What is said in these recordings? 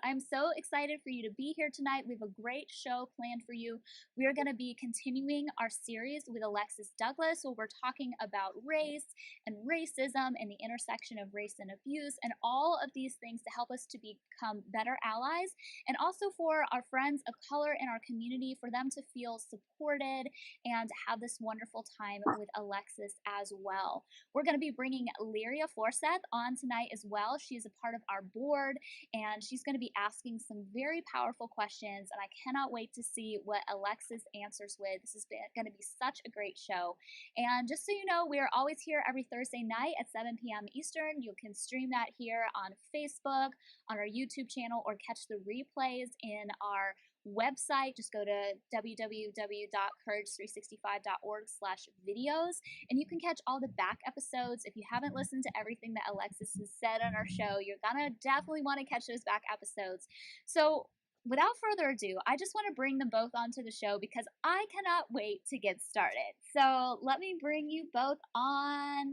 I'm so excited for you to be here tonight. We have a great show planned for you. We are going to be continuing our series with Alexis Douglas, where we're talking about race and racism and the intersection of race and abuse and all of these things to help us to become better allies, and also for our friends of color in our community, for them to feel supported and have this wonderful time with Alexis as well. We're going to be bringing Liria Forsyth on tonight as well. She is a part of our board, and she's going to be asking some very powerful questions, and I cannot wait to see what Alexis answers with. This is going to be such a great show. And just so you know, we are always here every Thursday night at 7 p.m. Eastern. You can stream that here on Facebook, on our YouTube channel, or catch the replays in our website. Just go to www.courage365.org/videos, and you can catch all the back episodes. If you haven't listened to everything that Alexis has said on our show, you're gonna definitely want to catch those back episodes. So without further ado, I just want to bring them both onto the show because I cannot wait to get started. So let me bring you both on.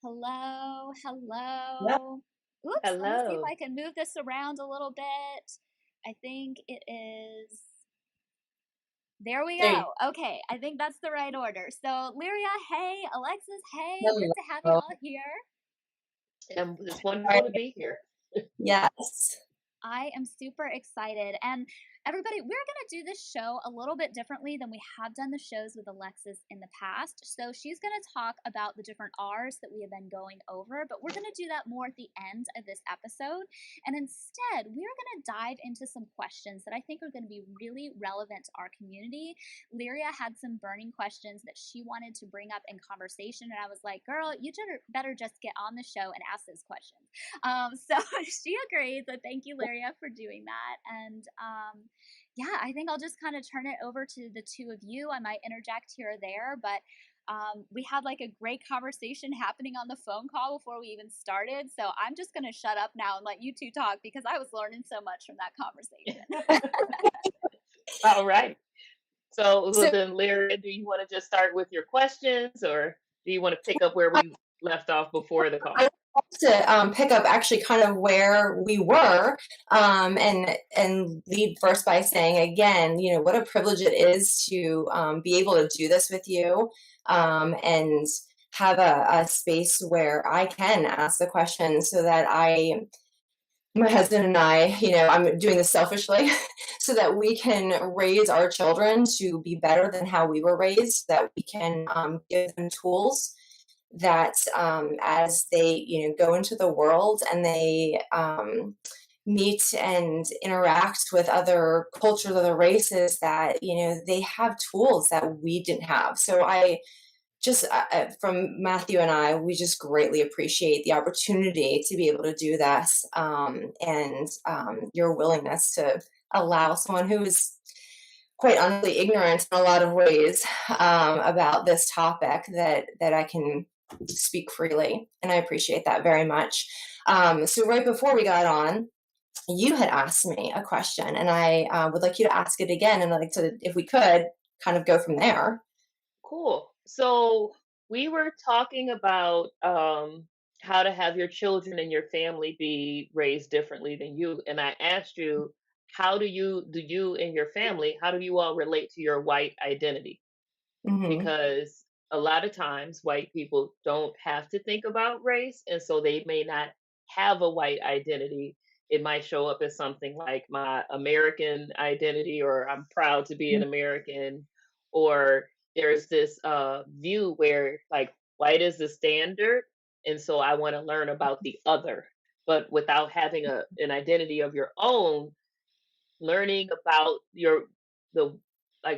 Hello, hello. Oops, let me see if Hello. I can move this around a little bit. I think it is. There we There you go. Okay, I think that's the right order. So, Liria, hey. Alexis, hey. Good to have you Hello. all here. And it's wonderful to Right. be here. Yes. I am super excited. And everybody, we're going to do this show a little bit differently than we have done the shows with Alexis in the past. So she's going to talk about the different R's that we have been going over, but we're going to do that more at the end of this episode. And instead, we're going to dive into some questions that I think are going to be really relevant to our community. Liria had some burning questions that she wanted to bring up in conversation. And I was like, girl, you better just get on the show and ask those questions. So she agreed. So thank you, Liria, for doing that. And yeah, I think I'll just kind of turn it over to the two of you. I might interject here or there, but we had like a great conversation happening on the phone call before we even started. So I'm just going to shut up now and let you two talk because I was learning so much from that conversation. All right. So well, So then, Lyria, do you want to just start with your questions, or do you want to pick up where I we left off before the I call? want to pick up actually kind of where we were, and lead first by saying again, what a privilege it is to be able to do this with you, and have a space where I can ask the questions so that my husband and I, I'm doing this selfishly, so that we can raise our children to be better than how we were raised, that we can give them tools that as they, go into the world and they meet and interact with other cultures, other races, that, they have tools that we didn't have. So I just from Matthew and I, we just greatly appreciate the opportunity to be able to do this, and your willingness to allow someone who is quite honestly ignorant in a lot of ways about this topic that I can speak freely, and I appreciate that very much. So right before we got on, you had asked me a question, and I would like you to ask it again, and I'd like to, if we could, kind of go from there. Cool. So we were talking about how to have your children and your family be raised differently than you, and I asked you, how do you and your family, how do you all relate to your white identity? Mm-hmm. Because a lot of times white people don't have to think about race, and so they may not have a white identity. It might show up as something like my American identity, or I'm proud to be an American, or there's this view where like white is the standard, and so I want to learn about the other, but without having an identity of your own. Learning about the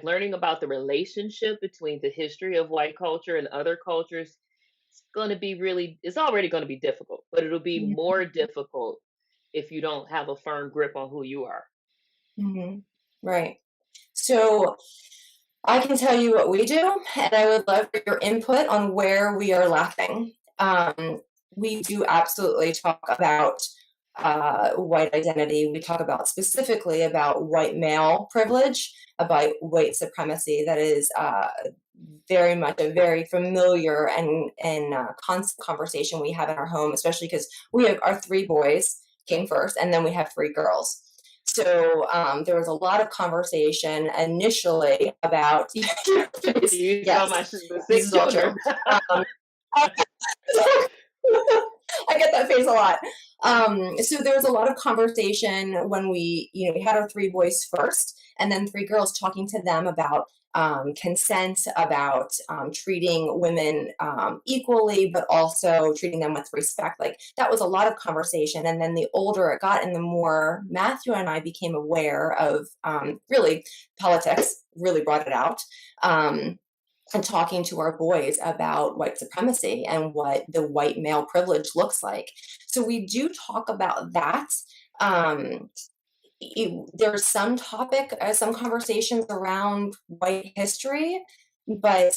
learning about the relationship between the history of white culture and other cultures, it's already going to be difficult, but it'll be more difficult if you don't have a firm grip on who you are. Mm-hmm. Right. So I can tell you what we do, and I would love your input on where we are lacking. We do absolutely talk about white identity. We talk about specifically about white male privilege, about white supremacy. That is very much a very familiar and constant conversation we have in our home, especially because we have our three boys, came first, and then we have 3 girls. So there was a lot of conversation initially about You saw yes, my the this 6 is all true. children. I get that face a lot. So there was a lot of conversation when we had our 3 boys first, and then 3 girls, talking to them about consent, about treating women equally, but also treating them with respect. Like, that was a lot of conversation. And then the older it got, and the more Matthew and I became aware of really politics, really brought it out. And talking to our boys about white supremacy and what the white male privilege looks like. So we do talk about that. Um, there's some some conversations around white history, but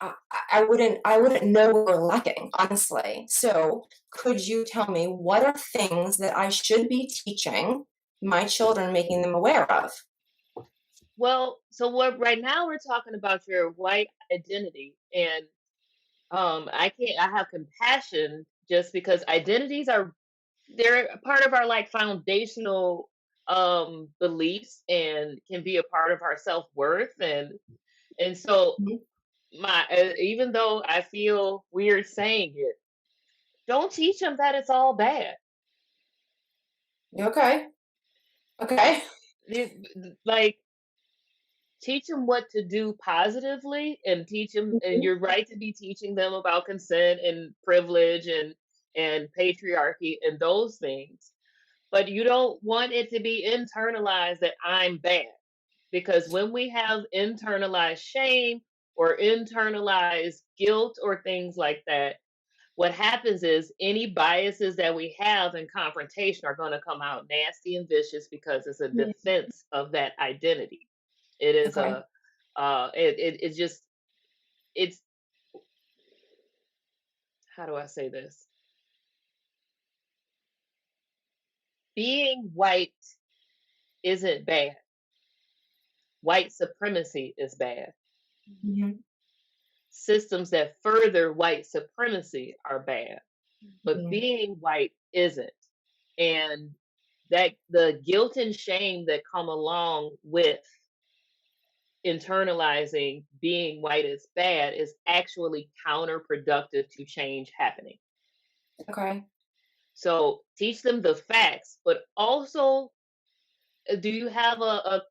I wouldn't know where we're lacking, honestly. So could you tell me, what are things that I should be teaching my children, making them aware of? Well, so what right now we're talking about your white identity, and I have compassion just because identities are, they're a part of our like foundational beliefs and can be a part of our self-worth, and so Mhm. my even though I feel weird saying it, don't teach them that it's all bad. Okay. Okay. Like, teach them what to do positively, and teach them, and Mhm. you're right to be teaching them about consent and privilege and patriarchy and those things, but you don't want it to be internalized that I'm bad, because when we have internalized shame or internalized guilt or things like that, what happens is any biases that we have in confrontation are going to come out nasty and vicious because it's a Yeah. defense of that identity. It is Okay. a it's just, it's, how do I say this? Being white isn't bad. White supremacy is bad. Mhm. Systems that further white supremacy are bad, but Yeah. being white isn't. And that the guilt and shame that come along with internalizing being white is bad is actually counterproductive to change happening. Okay. So teach them the facts, but also, do you have a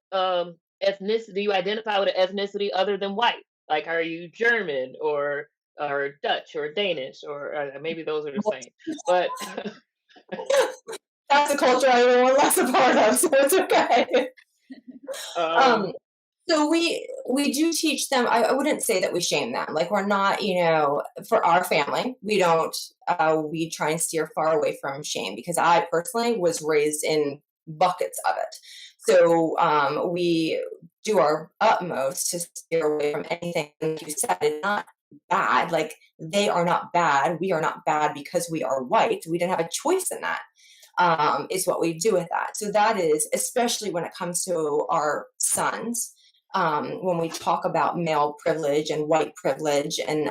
ethnicity? Do you identify with an ethnicity other than white? Like, are you German or Dutch or Danish, or maybe those are the same? But That's a culture I want less a part of, so it's okay. um, Um, so we do teach them. I wouldn't say that we shame them. Like, we're not, for our family, we don't. We try and steer far away from shame, because I personally was raised in buckets of it. So we do our utmost to steer away from anything. Like you said, it's not bad. Like, they are not bad. We are not bad because we are white. We didn't have a choice in that. Is what we do with that. So that is, especially when it comes to our sons, when we talk about male privilege and white privilege and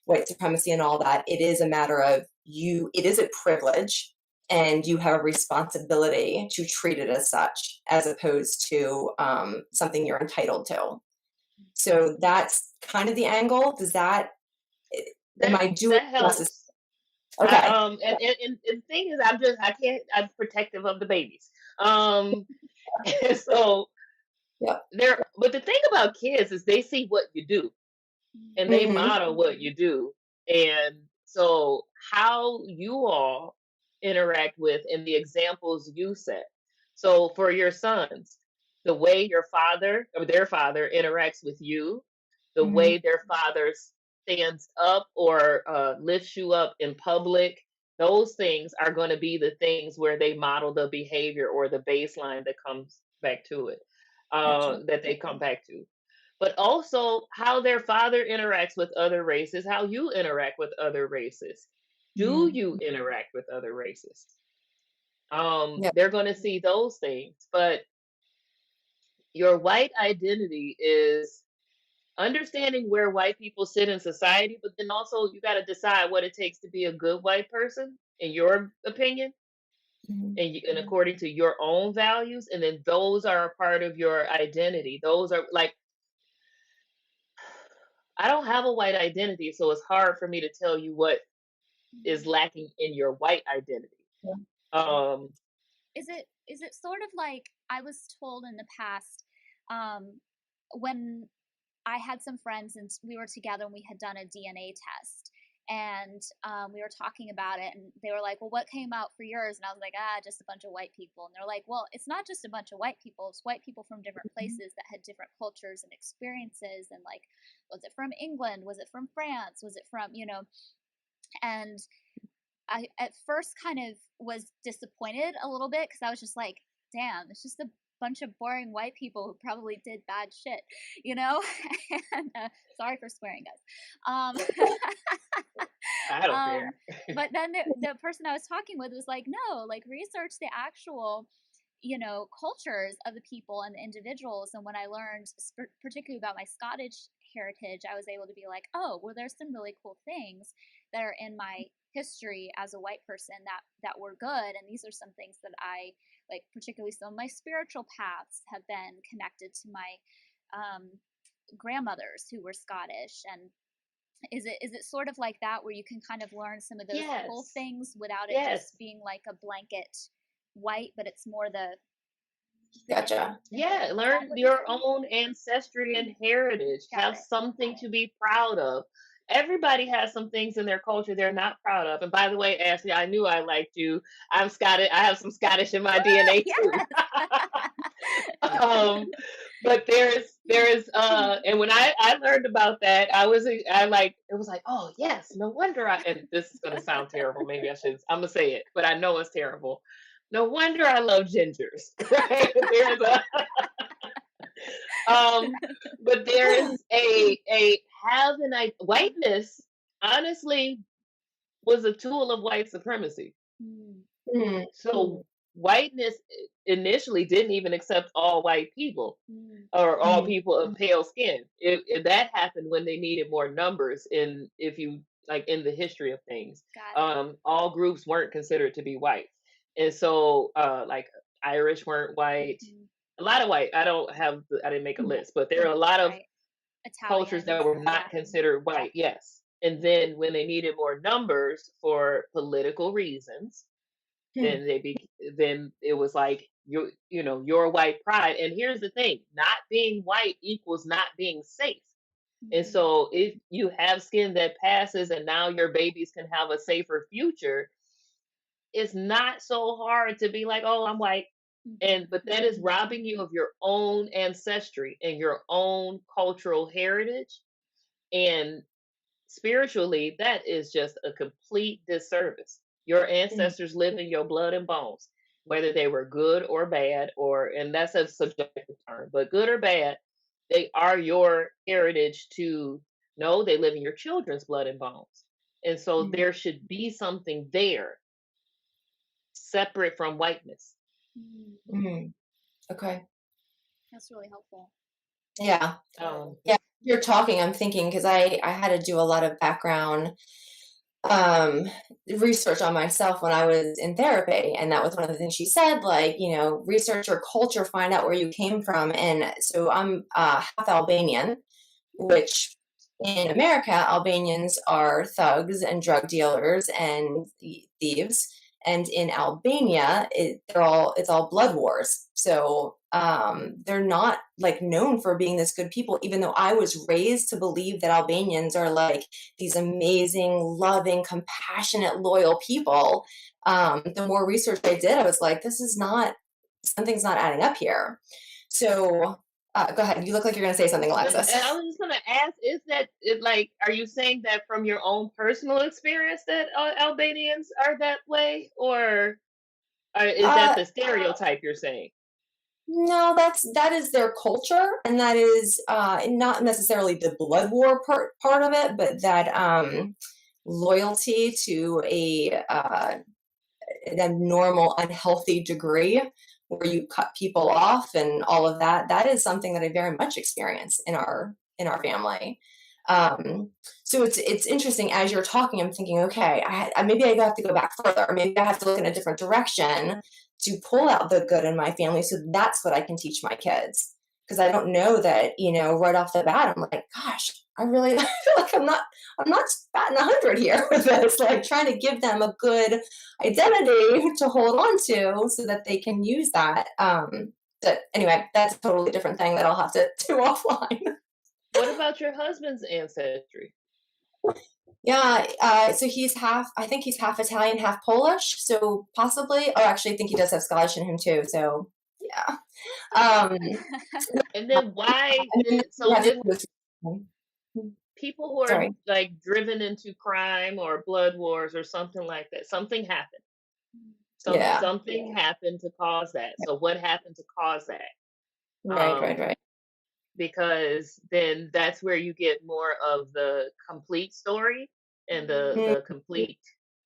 white supremacy and all that, it is a matter of it is a privilege, and you have a responsibility to treat it as such, as opposed to something you're entitled to. So that's kind of the angle. Am that I doing that justice? helps. Okay. And the thing is, I'm protective of the babies. Um, and so Yep. but the thing about kids is they see what you do and they Hmm. model what you do. And so how you all interact with and the examples you set. So for your sons, the way your father or their father interacts with you, the Hmm. way their father stands up or lifts you up in public, those things are going to be the things where they model the behavior or the baseline that comes back to it, Gotcha. that they come back to, but also how their father interacts with other races, how you interact with other races. Yeah. Do you interact with other races? Yep. They're going to see those things, but your white identity is understanding where white people sit in society, but then also you got to decide what it takes to be a good white person, in your opinion. and according to your own values, and then those are a part of your identity. Those are like, I don't have a white identity, so it's hard for me to tell you what is lacking in your white identity. Um, Is it sort of like I was told in the past, when I had some friends and we were together and we had done a DNA test, and we were talking about it, and they were like, well, what came out for yours? And I was like, just a bunch of white people. And they're like, well, it's not just a bunch of white people, it's white people from different places that had different cultures and experiences, and like, was it from England, was it from France, was it from, and I at first kind of was disappointed a little bit, because I was just like, damn, it's just a bunch of boring white people who probably did bad shit, and sorry for swearing, guys. I don't care. But then the person I was talking with was like, no, like, research the actual cultures of the people and the individuals. And when I learned particularly about my Scottish heritage, I was able to be like, oh, well, there's some really cool things that are in my history as a white person that were good, and these are some things that I like. Particularly, some of my spiritual paths have been connected to my grandmothers who were Scottish. And is it sort of like that, where you can kind of learn some of those cool things without it just being like a blanket white, but it's more the Gotcha. Yeah, learn your own ancestry and heritage. Have something to be proud of. Everybody has some things in their culture they're not proud of. And by the way, Ashley, I knew I liked you. I'm Scottish. I have some Scottish in my DNA too. But there is and when I learned about that, it was like, oh yes, no wonder and this is gonna sound terrible. Maybe I'm gonna say it, but I know it's terrible. No wonder I love gingers. Right? There's but there is whiteness honestly was a tool of white supremacy. So whiteness initially didn't even accept all white people or all people of pale skin. That happened when they needed more numbers in in the history of things. All groups weren't considered to be white. And so like Irish weren't white. A lot of white. I didn't make a list, but there are a lot of cultures that were not considered white. Yes. And then when they needed more numbers for political reasons, then then it was like your white pride. And here's the thing: not being white equals not being safe. And so if you have skin that passes and now your babies can have a safer future, it's not so hard to be like, oh, I'm white. But that is robbing you of your own ancestry and your own cultural heritage. And spiritually, that is just a complete disservice. Your ancestors live in your blood and bones, whether they were good or bad, and that's a subjective term, but good or bad, they are your heritage to know. They live in your children's blood and bones. And so there should be something there separate from whiteness. Okay. That's really helpful. Yeah. Yeah. You're talking, I'm thinking, because I had to do a lot of background research on myself when I was in therapy. And that was one of the things she said, like, research your culture, find out where you came from. And so I'm half Albanian, which in America, Albanians are thugs and drug dealers and thieves. And in Albania, it's all blood wars. So they're not like known for being this good people, even though I was raised to believe that Albanians are like these amazing, loving, compassionate, loyal people. The more research I did, I was like, something's not adding up here. So go ahead. You look like you're going to say something, Alexis. And I was just going to ask, are you saying that from your own personal experience that Albanians are that way, or is that the stereotype you're saying? No, that is their culture, and that is not necessarily the blood war part of it, but that loyalty to a normal unhealthy degree where you cut people off and all of that. That is something that I very much experience in our family. So it's interesting as you're talking. I'm thinking, okay, maybe I have to go back further, or maybe I have to look in a different direction to pull out the good in my family. So that's what I can teach my kids. Because I don't know that, right off the bat, I'm like, gosh, I really I feel like I'm not batting 100 here with this, like trying to give them a good identity to hold on to so that they can use that. But anyway, that's a totally different thing that I'll have to do offline. What about your husband's ancestry? Yeah, so I think he's half Italian, half Polish, so possibly, oh, actually, I think he does have Scottish in him too, so yeah. Um, And then why and then did he so has if a people who are sorry. like driven into crime or blood wars or something like that, something happened. Yeah, Something happened to cause that. So what happened to cause that? right, right, Um, right. because then that's where you get more of the complete story and the Mm, the complete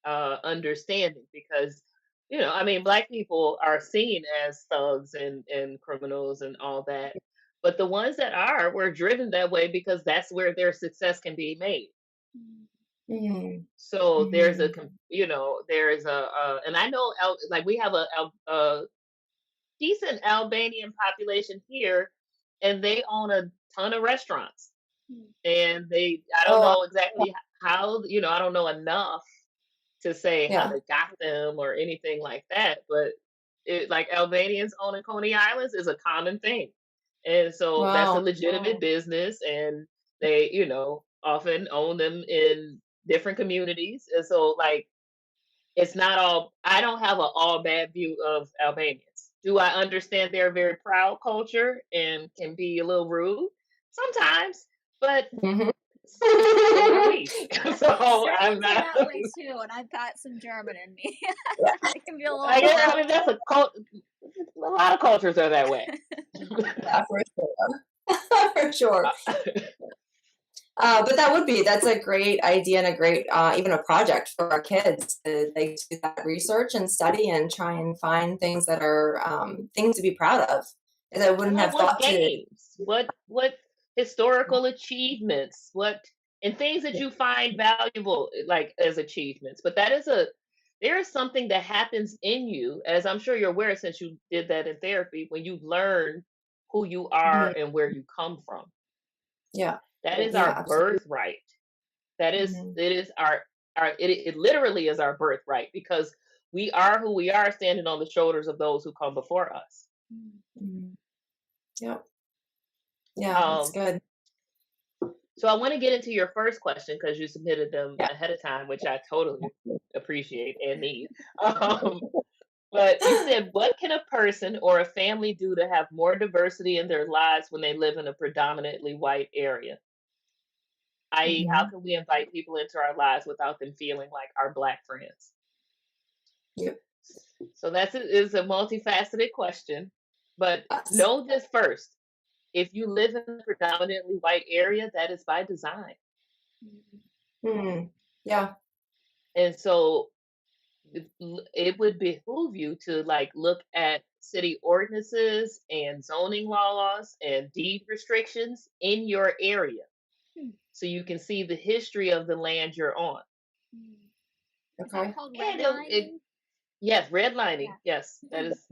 understanding. Because I mean, black people are seen as thugs and criminals and all that, but the ones that are were driven that way because that's where their success can be made. mm, So there's mhm. there's and I know like we have a decent Albanian population here, and they own a ton of restaurants. And I don't Oh, know exactly how, I don't know enough to say how yeah. they got them or anything like that, but like Albanians owning Coney Islands is a common thing. And so that's a Wow. legitimate business, and they, often own them in different communities. And so, like, it's not all, I don't have an all bad view of Albanians. Do I understand they're a very proud culture and can be a little rude sometimes? But Mhm. so are we. So I'm Germans are not. that way too, and I've got some German in me. I can be a little I guess, I loud. mean, that's a cult. A lot of cultures are that way. Yeah, for sure. For sure. Uh, But that's a great idea and a great, even a project for our kids to they do that research and study and try and find things that are things to be proud of that I and wouldn't like have what thought to. games, what historical achievements, what and things that you find valuable, like as achievements. But there is something that happens in you, as I'm sure you're aware since you did that in therapy, when you learn who you are Mhm. and where you come from. Yeah, That is yeah, our absolutely. birthright. That is Mhm. it is our it literally is our birthright because we are who we are standing on the shoulders of those who come before us. Mhm. Yep. Yeah, that's Um, good. so I want to get into your first question because you submitted them Yeah. ahead of time, which I totally appreciate and need. Um, but you said, what can a person or a family do to have more diversity in their lives when they live in a predominantly white area? I.e., how Mhm. can we invite people into our lives without them feeling like our black friends? Yep. So is a multifaceted question, but Yes. know this first. If you live in a predominantly white area, that is by design. Mm. Yeah. And so it would behoove you to like look at city ordinances and zoning laws and deed restrictions in your area so you can see the history of the land you're on. Is that Okay. called And redlining? yes, Yeah. redlining. Yes, that is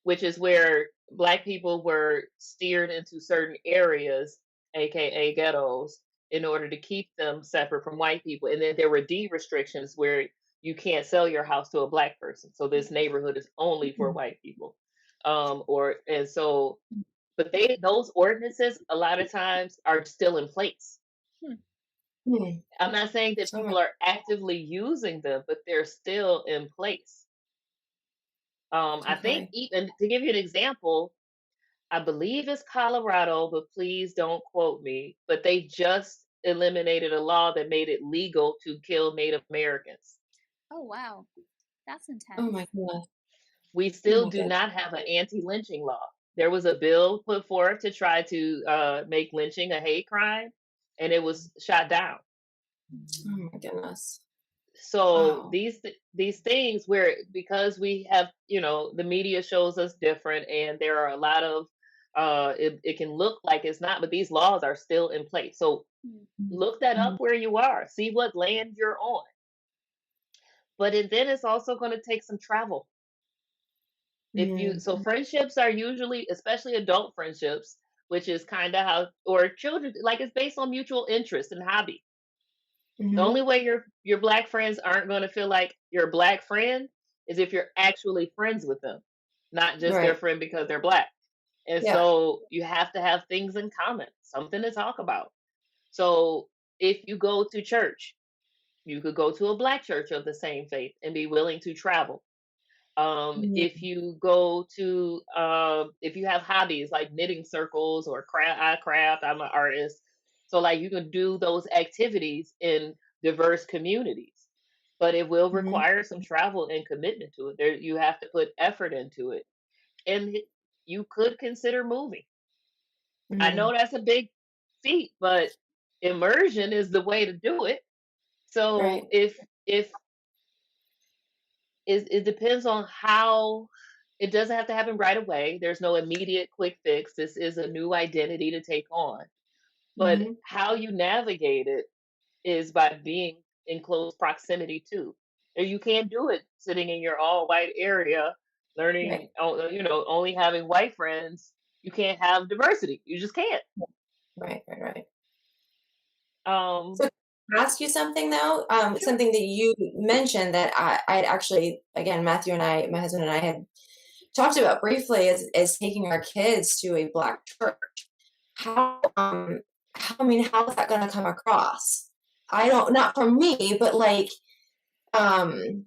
which is where black people were steered into certain areas, aka ghettos, in order to keep them separate from white people. And then there were deed restrictions where you can't sell your house to a black person. So this neighborhood is only for Mhm. white people. Or and so but those ordinances a lot of times are still in place. Hmm. Hmm. I'm not saying that Oh my. people are actively using them, but they're still in place. I think Okay. even to give you an example, I believe it's Colorado, but please don't quote me. But they just eliminated a law that made it legal to kill Native Americans. Oh wow, that's Oh intense. my goodness. We Oh still my do goodness. not have an anti-lynching law. There was a bill put forth to try to make lynching a hate crime, and it was shot down. Oh my goodness. So Wow. these things where because we have the media shows us different, and there are a lot of It can look like it's not, but these laws are still in place. So Mm-hmm. look that up where you are, see what land you're on. But then it's also going to take some travel. If you Mm-hmm. so friendships are usually, especially adult friendships, which is kind of how, or children, like it's based on mutual interest and hobby. The Mm-hmm. only way your black friends aren't going to feel like your black friend is if you're actually friends with them, not just their Right. friend because they're black. And Yeah. so you have to have things in common, something to talk about. So if you go to church, you could go to a black church of the same faith and be willing to travel. If Mm-hmm. you go to, if you have hobbies like knitting circles or craft, I'm an artist. So like you can do those activities in diverse communities, but it will Mm-hmm. require some travel and commitment to it. There, you have to put effort into it, and you could consider moving. I Mm-hmm. know that's a big feat, but immersion is the way to do it. Right. So if it depends on how. It doesn't have to happen right away. There's no immediate quick fix. This is a new identity to take on. But Mm-hmm. how you navigate it is by being in close proximity to. And you can't do it sitting in your all white area, learning, Right. only having white friends. You can't have diversity. You just can't. Right. Right. Right. Um, So can I ask you something though? sure. Something that you mentioned that I'd actually, again, Matthew and I, my husband and I had talked about briefly is taking our kids to a black church. How, I mean, how is that going to come across? I don't, not from me, but like, um,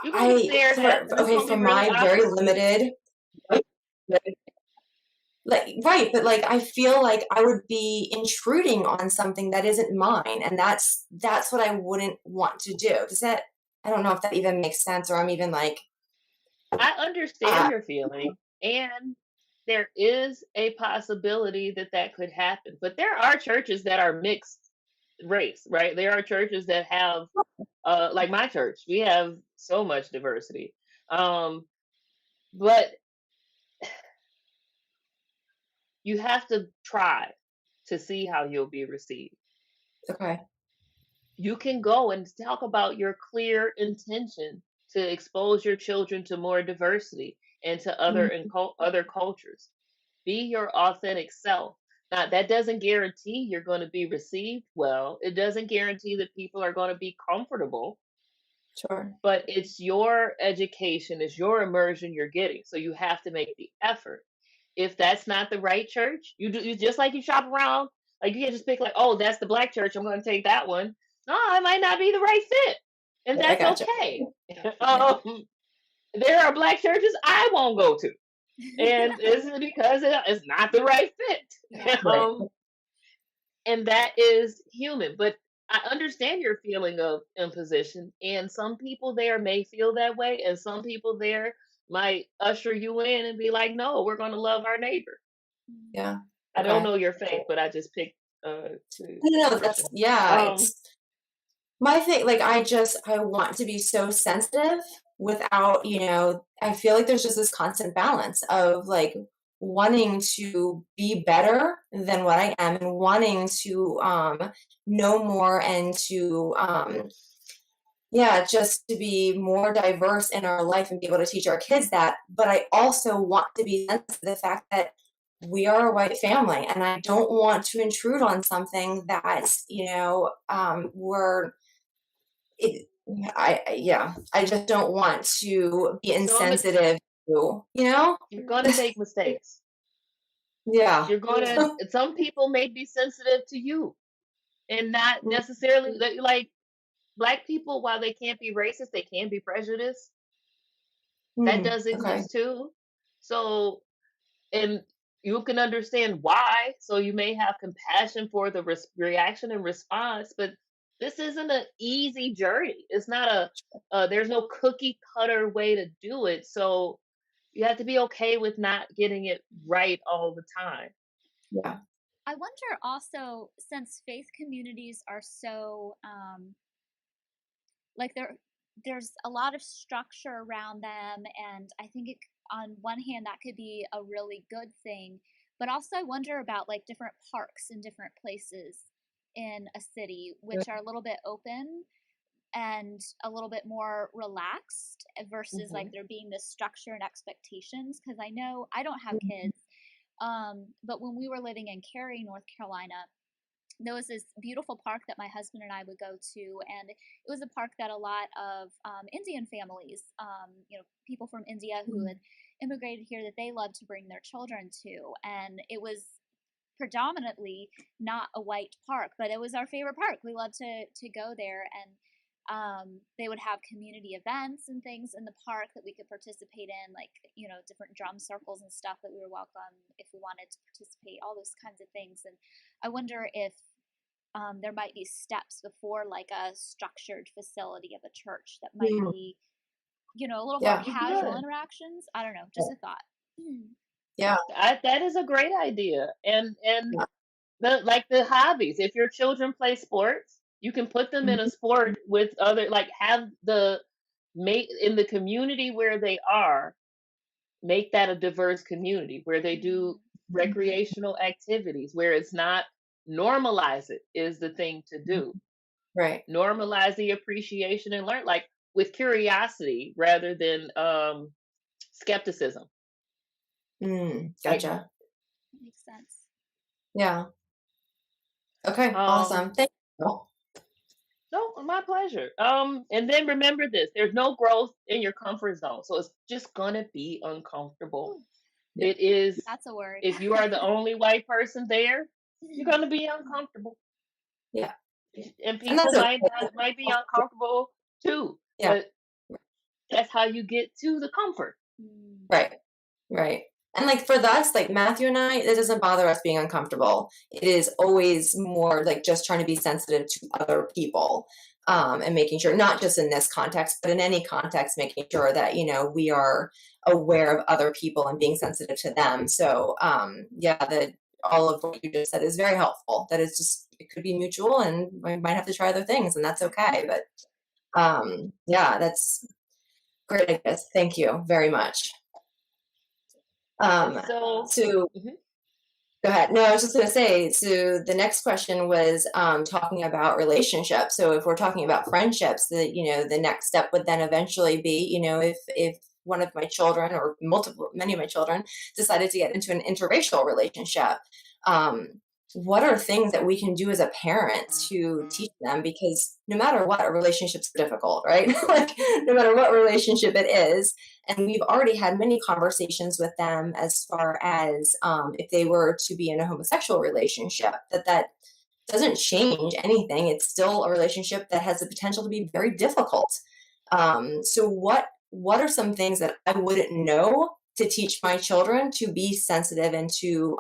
You're gonna be stared at, and it's okay, gonna be from really my very awkward. limited, like, right, but like, I feel like I would be intruding on something that isn't mine, and that's what I wouldn't want to do. Does that? I don't know if that even makes sense, or I'm even like, I understand uh, your feeling, and there is a possibility that that could happen. But there are churches that are mixed race, right? There are churches that have, like my church, we have so much diversity. Um, but you have to try to see how you'll be received. okay, You can go and talk about your clear intention to expose your children to more diversity and to mhm, other cultures. Be your authentic self. Now, that doesn't guarantee you're going to be received well. It doesn't guarantee that people are going to be comfortable, sure, but it's your education, it's your immersion you're getting. So you have to make the effort. If that's not the right church, you just like you shop around, like you can't just pick like, oh, that's the black church, I'm going to take that one. No, it might not be the right fit, and I that's gotcha. okay. Yeah, um, there are black churches I won't go to, and this is because it's not the right Yeah. fit. right, And that is human. But I understand your feeling of imposition, and some people there may feel that way, and some people there might usher you in and be like, "No, we're going to love our neighbor." Mm. yeah, I don't okay. know your faith, but I just picked No, no, Christian. that's yeah. Um, It's my thing. Like, I want to be so sensitive without, I feel like there's just this constant balance of like wanting to be better than what I am and wanting to know more and to yeah, just to be more diverse in our life and be able to teach our kids that. But I also want to be sensitive to the fact that we are a white family and I don't want to intrude on something that's, we're, it, yeah, I just don't want to be so I'm insensitive to, you're going to make mistakes. Yeah. You're going to some people may be sensitive to you and not necessarily like black people. While they can't be racist, they can be prejudiced. That Mm, does okay. exist too. So, and you can understand why. So you may have compassion for the reaction and response, but this isn't an easy journey. It's not there's no cookie cutter way to do it. So you have to be okay with not getting it right all the time. Yeah. I wonder also, since faith communities are so like there's a lot of structure around them, and I think on one hand that could be a really good thing, but also I wonder about like different parks in different places in a city which are a little bit open and a little bit more relaxed versus like Mm-hmm. there being this structure and expectations, because I know I don't have kids, but when we were living in Cary, North Carolina, there was this beautiful park that my husband and I would go to, and it was a park that a lot of Indian families, people from India who had immigrated here, that they loved to bring their children to, and it was predominantly not a white park, but it was our favorite park. We loved to go there, and they would have community events and things in the park that we could participate in, like different drum circles and stuff that we were welcome if we wanted to participate, all those kinds of things. And I wonder if there might be steps before like a structured facility of a church that might be, a little more Yeah. casual interactions. I don't know, just a thought. Yeah. That is a great idea. And Yeah. the hobbies. If your children play sports, you can put them in a sport with other, like have the make in the community where they are, make that a diverse community where they do recreational activities, where it's not, normalize it is the thing to do. Right. Normalize the appreciation and learn, like with curiosity rather than skepticism. Like, Gotcha. Makes sense. Yeah. Okay. Awesome. Thank you. no, my pleasure. And then remember this: there's no growth in your comfort zone, so it's just gonna be uncomfortable. Yeah. It is. That's a word. If you are the only white person there, you're gonna be uncomfortable. Yeah. And And people that's okay. might be uncomfortable too. Yeah. But that's how you get to the comfort. Right. Right. And like for us, like Matthew and I, it doesn't bother us being uncomfortable. It is always more like just trying to be sensitive to other people, and making sure, not just in this context, but in any context, making sure that, we are aware of other people and being sensitive to them. So, yeah, all of what you just said is very helpful. That is just, it could be mutual and we might have to try other things and that's okay. But, yeah, that's great, I guess. Thank you very much. So So go ahead. No, I was just going to say, so the next question was talking about relationships. So if we're talking about friendships, the next step would then eventually be, if one of my children or many of my children decided to get into an interracial relationship, what are things that we can do as a parent to teach them? Because no matter what, a relationship's difficult, right? Like no matter what relationship it is. And we've already had many conversations with them as far as if they were to be in a homosexual relationship, that doesn't change anything. It's still a relationship that has the potential to be very difficult. So what are some things that I wouldn't know to teach my children to be sensitive and to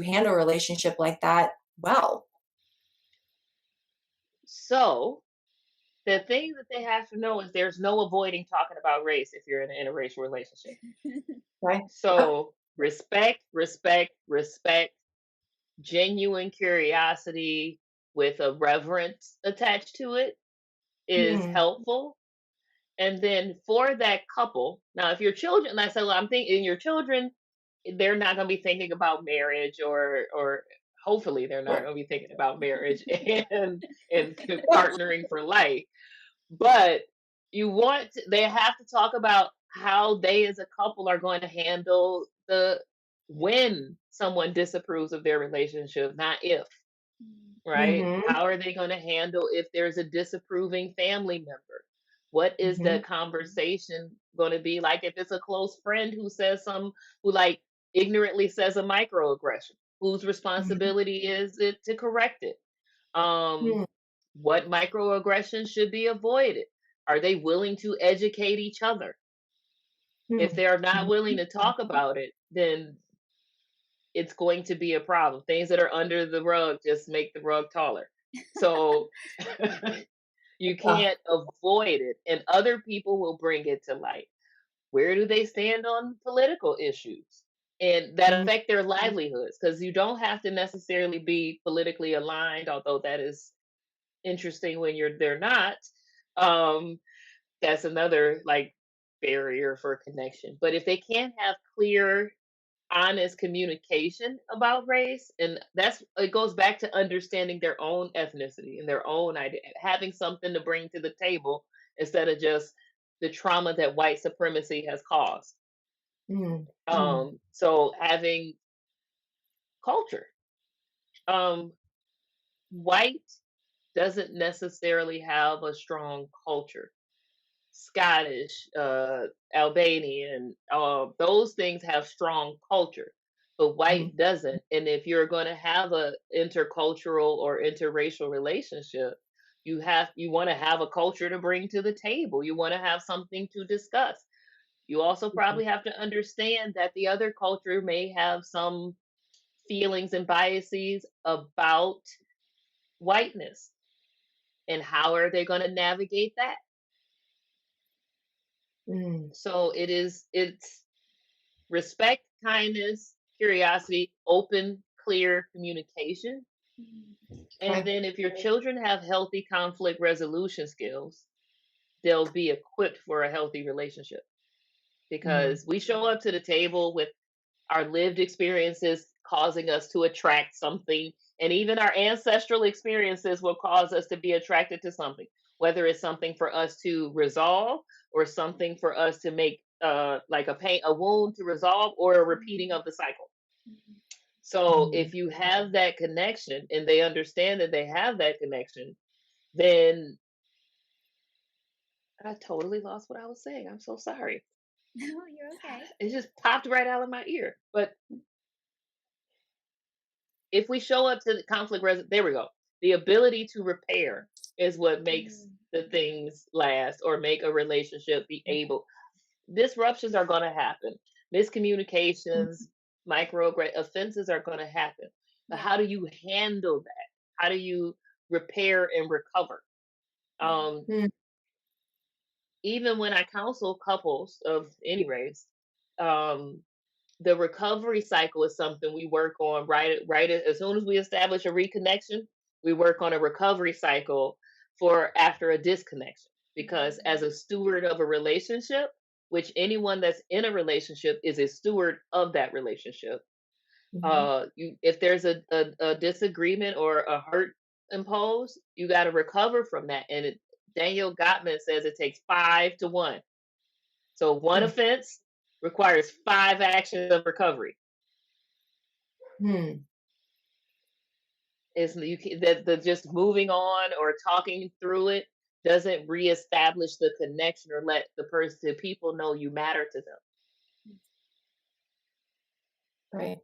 handle a relationship like that well? So the thing that they have to know is there's no avoiding talking about race if you're in an interracial relationship. Right? So respect, respect, respect, genuine curiosity with a reverence attached to it is helpful. And then for that couple, now if your children, like I said, I'm thinking your children, they're not going to be thinking about marriage, or hopefully they're not going to be thinking about marriage and partnering for life. But they have to talk about how they as a couple are going to handle when someone disapproves of their relationship, not if, right? How are they going to handle if there's a disapproving family member? What is the conversation going to be like if it's a close friend who like ignorantly says a microaggression? Whose responsibility is it to correct it? What microaggressions should be avoided? Are they willing to educate each other? If they're not willing to talk about it, then it's going to be a problem. Things that are under the rug just make the rug taller. So you can't avoid it, and other people will bring it to light. Where do they stand on political issues? And that affect their livelihoods, because you don't have to necessarily be politically aligned, although that is interesting when they're not. that's another like barrier for connection. But if they can't have clear, honest communication about race, and that's it goes back to understanding their own ethnicity and their own idea, having something to bring to the table instead of just the trauma that white supremacy has caused. Mm, mm, So having culture. Um, white doesn't necessarily have a strong culture. Scottish, Albanian, those things have strong culture, but mhm, white doesn't. And if you're going to have a intercultural or interracial relationship, you want to have a culture to bring to the table. You want to have something to discuss. You also mhm, probably have to understand that the other culture may have some feelings and biases about whiteness, and how are they going to navigate that? mm. So it's respect, kindness, curiosity, open, clear communication. And Okay. then if your children have healthy conflict resolution skills, they'll be equipped for a healthy relationship, Mm, because we show up to the table with our lived experiences causing us to attract something, and even our ancestral experiences will cause us to be attracted to something, whether it's something for us to resolve or something for us to make like a wound to resolve, or a repeating of the cycle. So mm. if you have that connection and they understand that they have that connection, then I totally lost what I was saying. I'm so sorry. No, you're okay. It just popped right out of my ear. But if we show up to the there we go. The ability to repair is what makes Mm, the things last, or make a relationship be able. Disruptions are going to happen. Miscommunications, offenses are going to happen. But yeah. how do you handle that? How do you repair and recover? Um, Mm, Even when I counsel couples of any race, um, the recovery cycle is something we work on right as soon as we establish a reconnection. We work on a recovery cycle for after a disconnection, because as a steward of a relationship, which anyone that's in a relationship is a steward of that relationship. mhm, If there's a disagreement or a hurt imposed, you got to recover from that. And Daniel Gottman says it takes 5 to 1. So one mm, offense requires 5 actions of recovery. mm. Is you can, that the just moving on or talking through it doesn't reestablish the connection or let the people know you matter to them. Right.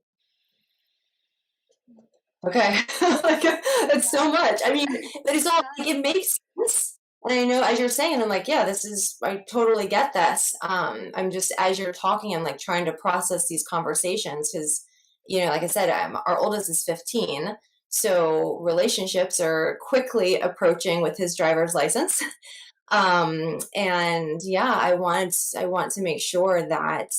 Okay. Like, it's so much. I mean, but it's all like it makes sense. And I know as you're saying, I'm like, yeah, this is I totally get this. I'm just as you're talking, I'm like trying to process these conversations because, like I said, our oldest is 15, so relationships are quickly approaching with his driver's license. And yeah, I want to make sure that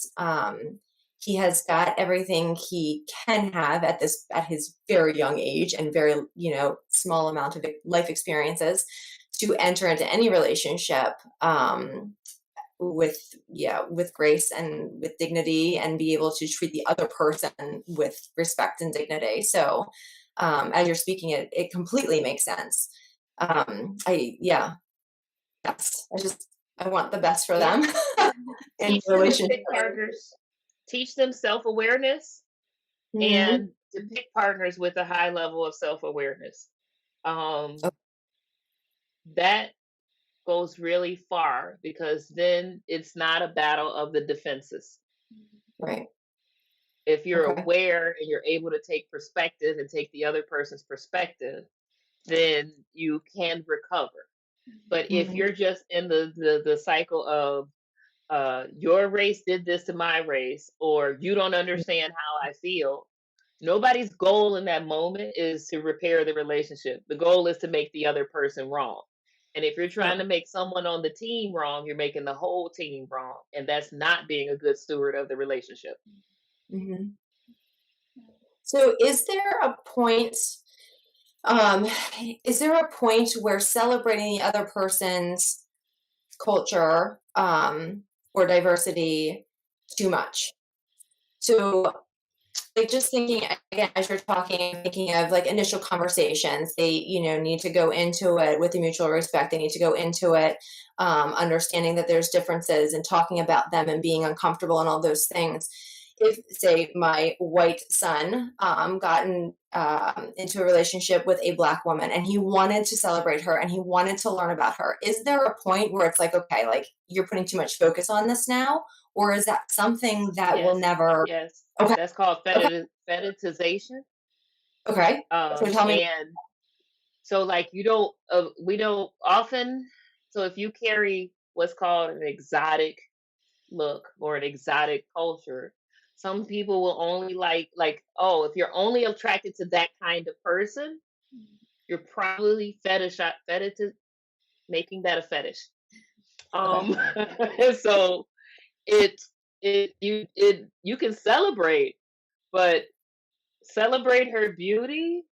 he has got everything he can have at his very young age and very small amount of life experiences to enter into any relationship with with grace and with dignity, and be able to treat the other person with respect and dignity. So as you're speaking, it completely makes sense. I yeah Yes, I want the best for Yeah. them in Teach them to relationship. pick partners. Teach them self-awareness, Mhm. and to pick partners with a high level of self-awareness. Oh, Um, that goes really far, because then it's not a battle of the defenses. right. If you're Okay. aware and you're able to take perspective and take the other person's perspective, then you can recover. But if Mhm. you're just in the cycle of your race did this to my race, or you don't understand how I feel, nobody's goal in that moment is to repair the relationship. The goal is to make the other person wrong. And if you're Yeah. trying to make someone on the team wrong, you're making the whole team wrong. And that's not being a good steward of the relationship. Mhm. So um, is there a point where celebrating the other person's culture or diversity too much. So like just thinking again as you're talking, thinking of like initial conversations, they need to go into it with a mutual respect. They need to go into it understanding that there's differences and talking about them and being uncomfortable and all those things. If say my white son into a relationship with a Black woman and he wanted to celebrate her and he wanted to learn about her, is there a point where it's like, okay, like you're putting too much focus on this now, or is that something that will Yes, never? yes. Okay. That's called Okay. fetishization. Okay. So tell me. And so like we don't often, so if you carry what's called an exotic look or an exotic culture, some people will only oh, if you're only attracted to that kind of person, you're probably making that a fetish. So you can celebrate, but celebrate her beauty,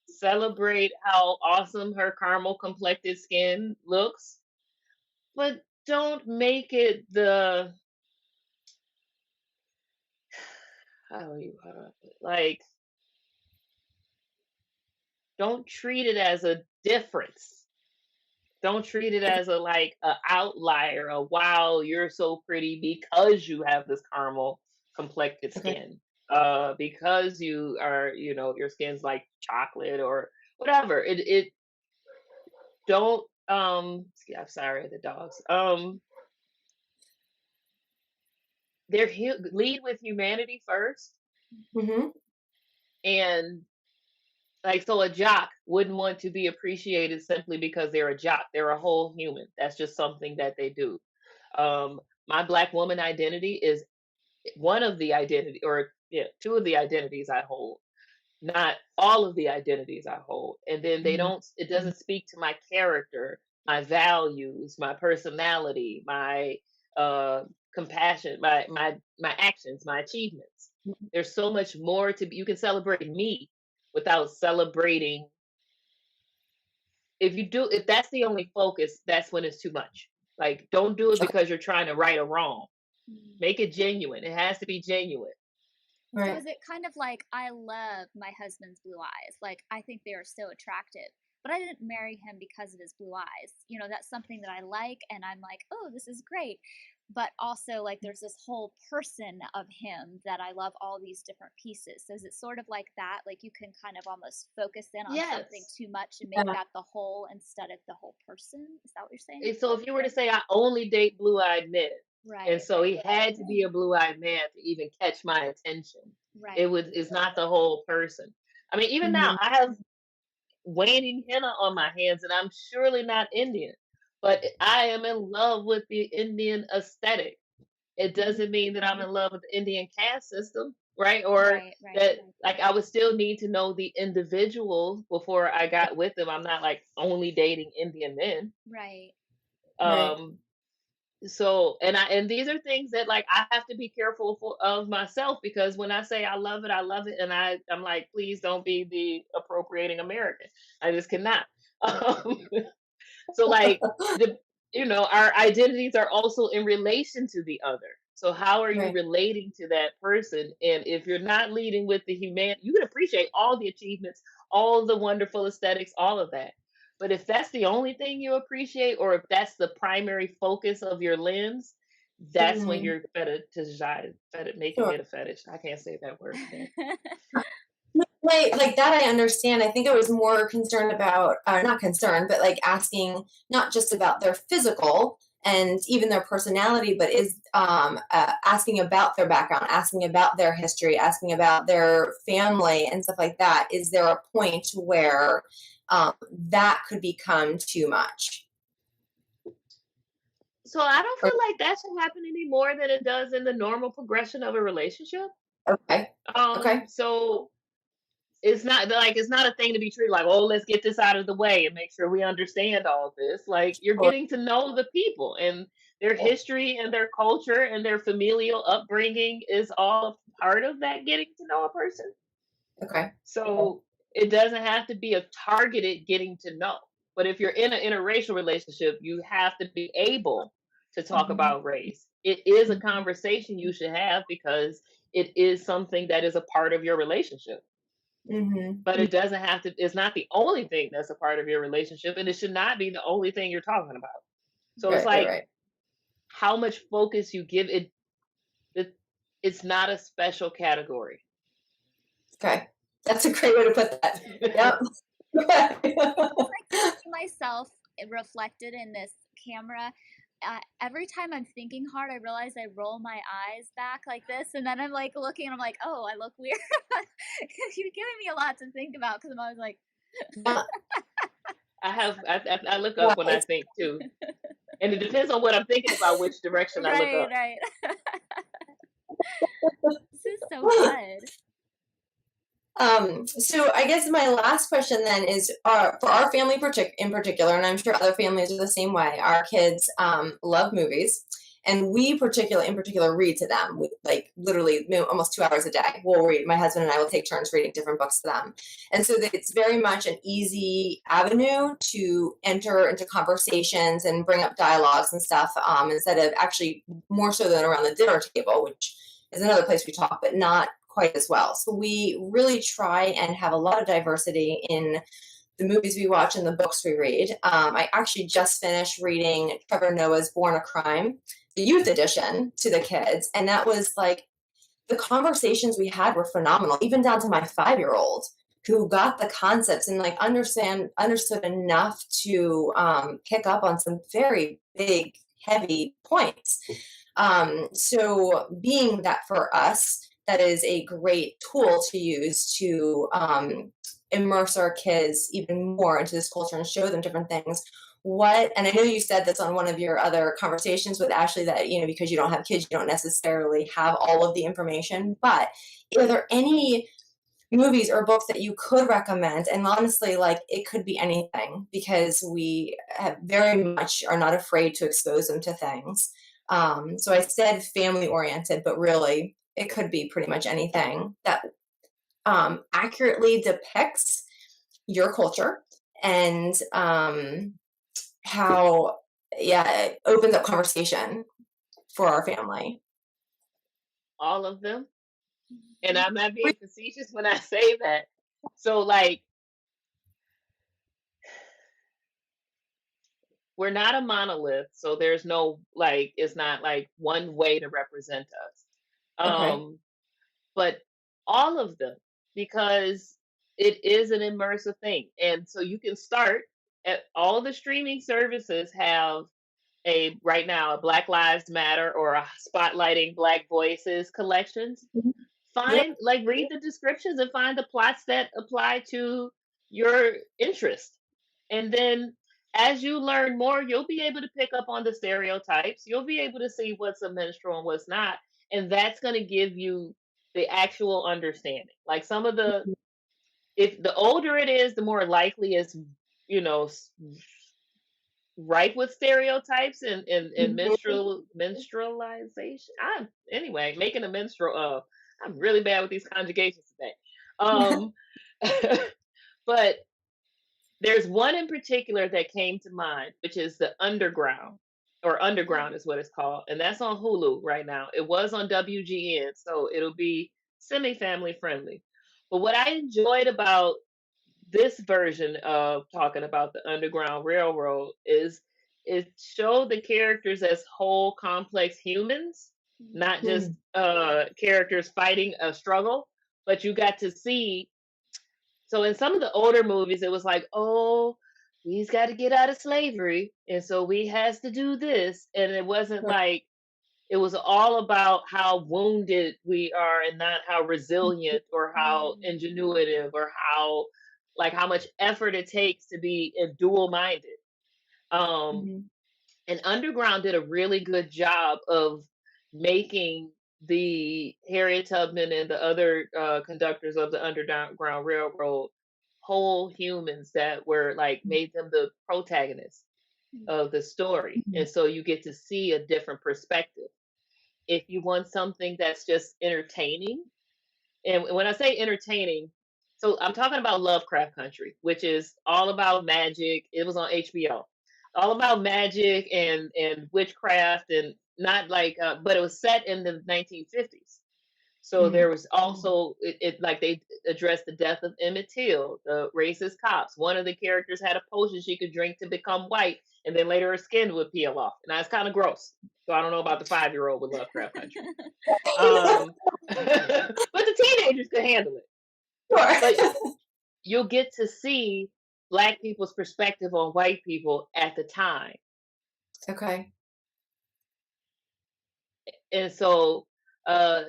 celebrate how awesome her caramel complected skin looks, but don't make it the how do I put it? Like, don't treat it as a difference. Don't treat it as a outlier, a wow, you're so pretty because you have this caramel complected Okay. skin. Because you are, your skin's like chocolate or whatever. It don't I'm sorry, the dogs. Lead with humanity first. Mm-hmm. And so a jock wouldn't want to be appreciated simply because they're a jock. They're a whole human. That's just something that they do. My Black woman identity is one of the identity, or yeah, two of the identities I hold, not all of the identities I hold. And then it doesn't speak to my character, my values, my personality, my uh, compassion, my actions, my achievements. There's so much more you can celebrate me without celebrating. If that's the only focus, that's when it's too much. Like, don't do it Okay. because you're trying to right a wrong. Make it genuine. It has to be genuine. So Right. is it kind of like, I love my husband's blue eyes, like I think they are so attractive, but I didn't marry him because of his blue eyes. That's something that I like, and I'm like, oh, this is great. But also, like, there's this whole person of him that I love, all these different pieces. So is it sort of like that? Like, you can kind of almost focus in on something Yes. too much and make that the whole instead of the whole person? Is that what you're saying? And so if you were to say, I only date blue-eyed men, Right. and so he had to be a blue-eyed man to even catch my attention. Right. It's not the whole person. I mean, even now I have waning henna on my hands, and I'm surely not Indian, but I am in love with the Indian aesthetic. It doesn't mean that I'm in love with the Indian caste system, right? Or Right. that like I would still need to know the individual before I got with them. I'm not like only dating Indian men. Right. Right. So and these are things that like I have to be careful of myself, because when I say I love it, and I'm like, please don't be the appropriating American. I just cannot. Um, so like our identities are also in relation to the other. So how are you Right. relating to that person? And if you're not leading with the you can appreciate all the achievements, all the wonderful aesthetics, all of that. But if that's the only thing you appreciate, or if that's the primary focus of your lens, that's when you're making Sure. it a fetish. I can't say that word again. Like that I understand. I think I was more concerned about, not concerned, but like asking not just about their physical and even their personality, but is asking about their background, asking about their history, asking about their family and stuff like that. Is there a point where that could become too much? So I don't Or, feel like that should happen any more than it does in the normal progression of a relationship. okay. Okay. So it's not a thing to be treated like, oh, let's get this out of the way and make sure we understand all this. Like, you're Or, getting to know the people, and their history and their culture and their familial upbringing is all part of that getting to know a person. okay. So it doesn't have to be a targeted getting to know. But if you're in an interracial relationship, you have to be able to talk Mhm. about race. It is a conversation you should have because it is something that is a part of your relationship. Mhm. But it doesn't have to, it's not the only thing that's a part of your relationship, and it should not be the only thing you're talking about. So it's Right, right, like right. how much focus you give it, it it's not a special category. Okay. That's a great way to put that. Yep. It's like to see myself reflected in this camera. Every time I'm thinking hard, I realize I roll my eyes back like this, and then I'm like looking, and I'm like, "Oh, I look weird." You're giving me a lot to think about because I'm always like, Yeah, I look yeah, up when I it's think too. And it depends on what I'm thinking about, which direction I look right, up. right. This is so good. so I guess my last question then is for our family in particular, and I'm sure other families are the same way. Our kids love movies, and we in particular read to them. We, like literally almost 2 hours a day. We'll read. My husband and I will take turns reading different books to them, and so that it's very much an easy avenue to enter into conversations and bring up dialogues and stuff, instead of actually more so than around the dinner table, which is another place we talk, but not quite as well. So we really try and have a lot of diversity in the movies we watch and the books we read. I actually just finished reading Trevor Noah's Born a Crime, the youth edition, to the kids, and that was like the conversations we had were phenomenal, even down to my 5-year-old who got the concepts and like understood enough to pick up on some very big, heavy points. So being that for us, that is a great tool to use to immerse our kids even more into this culture and show them different things. What, and I know you said this on one of your other conversations with Ashley that, you know, because you don't have kids, you don't necessarily have all of the information, but are there any movies or books that you could recommend? And honestly, like it could be anything because we have very much are not afraid to expose them to things. So I said family oriented, but really it could be pretty much anything that accurately depicts your culture and how, yeah, it opens up conversation for our family. All of them. And I'm not being facetious when I say that. So like we're not a monolith, so there's no like it's not like one way to represent us. Okay. But all of them because it is an immersive thing. And so you can start at all the streaming services have a right now a Black Lives Matter or a spotlighting Black voices collections. Mhm. Yep. Find like read the descriptions and find the plots that apply to your interest. And then as you learn more, you'll be able to pick up on the stereotypes. You'll be able to see what's a minstrel and what's not. And that's going to give you the actual understanding. Like some of the, if the older it is, the more likely it's, you know, ripe with stereotypes and Mhm. minstrelization. Anyway, making a minstrel of. I'm really bad with these conjugations today. But there's one in particular that came to mind, which is the Underground, or Underground is what it's called, and that's on Hulu right now. It was on WGN, so it'll be semi-family friendly. But what I enjoyed about this version of talking about the Underground Railroad is it showed the characters as whole, complex humans, not just Mhm. characters fighting a struggle. But you got to see so in some of the older movies, it was like, oh, he's got to get out of slavery, and so we has to do this, and it wasn't like it was all about how wounded we are, and not how resilient or how Mm, ingenuitive or how like how much effort it takes to be dual minded. Um, Mhm. and Underground did a really good job of making the Harriet Tubman and the other conductors of the Underground Railroad whole humans that were like made them the protagonists mm, of the story. Mhm. And so you get to see a different perspective. If you want something that's just entertaining, and when I say entertaining, So I'm talking about Lovecraft Country, which is all about magic. It was on HBO. All about magic and witchcraft and not like, but it was set in the 1950s. So Mm. there was also it like they addressed the death of Emmett Till, the racist cops. One of the characters had a potion she could drink to become white, and then later her skin would peel off. Now it's kind of gross. So I don't know about the 5-year-old with Lovecraft Country. But the teenagers could handle it. But Sure. you'll get to see black people's perspective on white people at the time. Okay. And so uh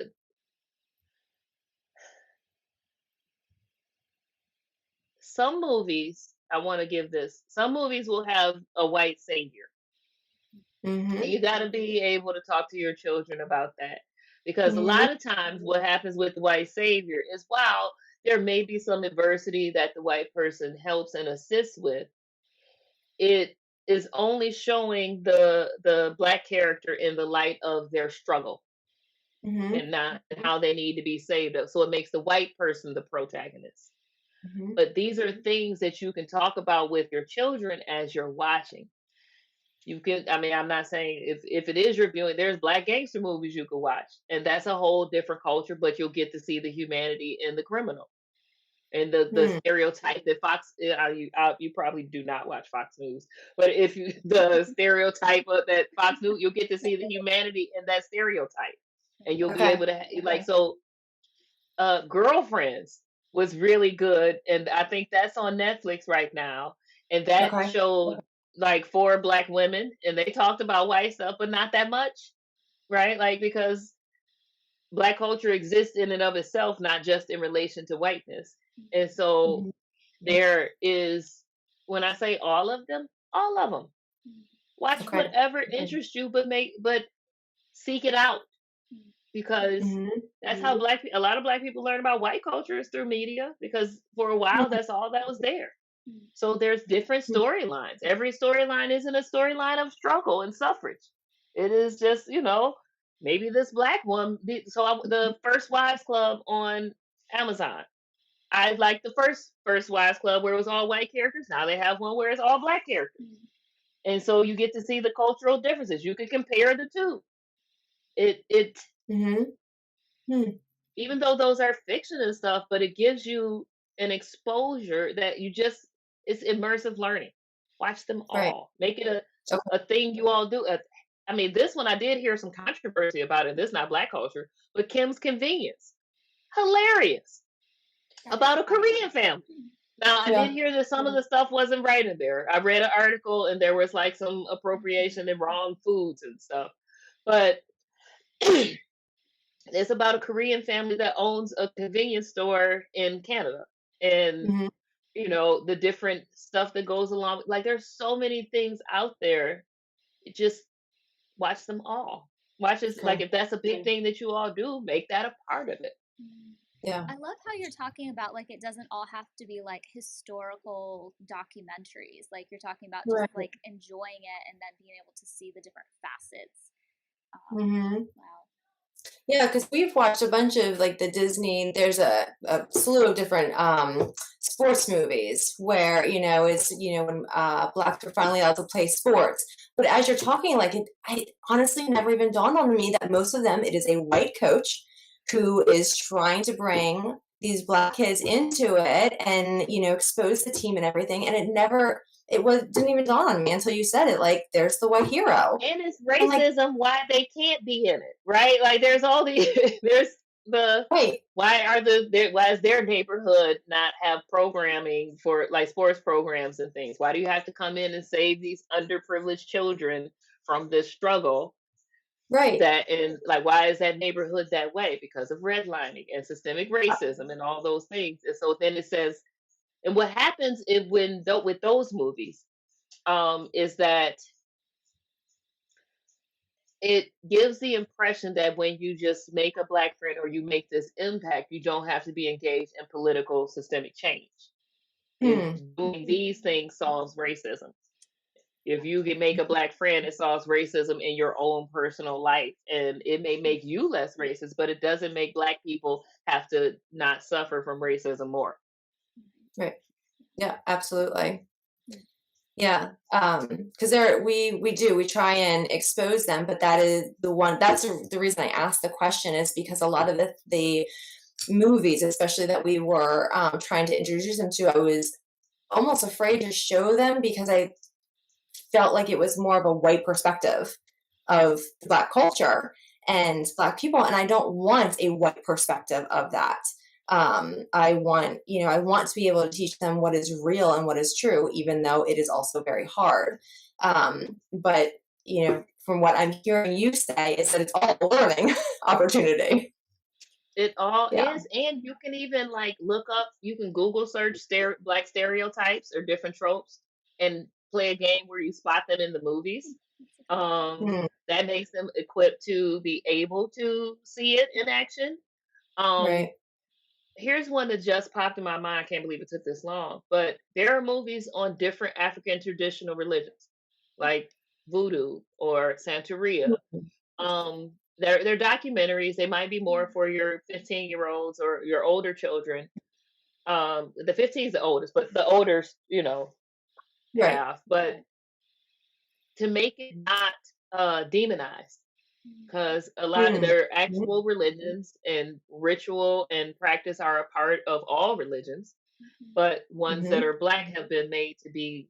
some movies, I want to give this, some movies will have a white savior. And Mm-hmm. you got to be able to talk to your children about that. Because a Mm-hmm. lot of times what happens with the white savior is while there may be some adversity that the white person helps and assists with, it is only showing the black character in the light of their struggle Mm-hmm. and not how they need to be saved. So it makes the white person the protagonist. Mm-hmm. But these are things that you can talk about with your children as you're watching. You can, I mean, I'm not saying if it is your viewing, there's black gangster movies you can watch, and that's a whole different culture, but you'll get to see the humanity in the criminal and the Hmm. stereotype that Fox, you probably do not watch Fox News, but if you, the stereotype of that Fox News, you'll get to see the humanity in that stereotype, and you'll be Okay. able to like, so Girlfriends was really good, and I think that's on Netflix right now. And that Okay. showed like 4 black women, and they talked about white stuff, but not that much, right? Like because black culture exists in and of itself, not just in relation to whiteness. And so Mm-hmm. there is, when I say all of them, all of them. Watch Okay. whatever interests you, but seek it out because Mm-hmm. that's how a lot of black people learn about white culture is through media because for a while that's all that was there. So there's different storylines. Every storyline isn't a storyline of struggle and suffrage. It is just, maybe this black one. The First Wives Club on Amazon. I like the First Wives Club where it was all white characters. Now they have one where it's all black characters. And so you get to see the cultural differences. You can compare the two. It Mm-hmm. Hmm. even though those are fiction and stuff, but it gives you an exposure that it's immersive learning. Watch them Right. all. Make it Okay. a thing you all do. I mean, this one I did hear some controversy about it. This is not black culture, but Kim's Convenience. Hilarious. About a Korean family. Now, I Yeah. did hear that some of the stuff wasn't right in there. I read an article and there was like some appropriation and wrong foods and stuff. But it's about a Korean family that owns a convenience store in Canada. And, Mm-hmm. the different stuff that goes along. Like, there's so many things out there. Just watch them all. Watch this. Like, Okay. if that's a big thing that you all do, make that a part of it. Yeah. I love how you're talking about like it doesn't all have to be like historical documentaries. Like you're talking about just Right. like enjoying it and then being able to see the different facets. Mm-hmm. Wow. Yeah, because we've watched a bunch of like the Disney, there's a slew of different sports movies where, it's, when blacks are finally allowed to play sports. But as you're talking, like I honestly never even dawned on me that most of them, it is a white coach who is trying to bring these black kids into it and, expose the team and everything. And didn't even dawn on me until you said it. Like, there's the white hero. And it's I'm like, racism why they can't be in it, right? Like there's all the there's the wait, why is their neighborhood not have programming for like sports programs and things? Why do you have to come in and save these underprivileged children from this struggle? right. And like why is that neighborhood that way? Because of redlining and systemic racism and all those things. And so then it says, and what happens with those movies is that it gives the impression that when you just make a black friend or you make this impact, you don't have to be engaged in political systemic change. If Hmm. doing these things solves racism, if you can make a black friend, it solves racism in your own personal life. And it may make you less racist, but it doesn't make black people have to not suffer from racism more. Right. Yeah, absolutely. Mm. Yeah, because we try and expose them, but that's the reason I asked the question is because a lot of the movies, especially that we were trying to introduce them to, I was almost afraid to show them because I felt like it was more of a white perspective of Black culture and Black people, and I don't want a white perspective of that. I want to be able to teach them what is real and what is true, even though it is also very hard. But from what I'm hearing you say, is that it's all a learning opportunity. It all Yeah. is, and you can even like look up. You can Google search Black stereotypes or different tropes, and play a game where you spot them in the movies. Mm, That makes them equipped to be able to see it in action. Um, right. Here's one that just popped in my mind. I can't believe it took this long. But there are movies on different African traditional religions, like voodoo or Santeria. They're documentaries. They might be more for your 15-year-olds or your older children. The 15 is the oldest, but the older, Right. half. But to make it not demonized, because a lot of Mm, their mm, actual religions and ritual and practice are a part of all religions, but ones that mhm, are Black have been made to be,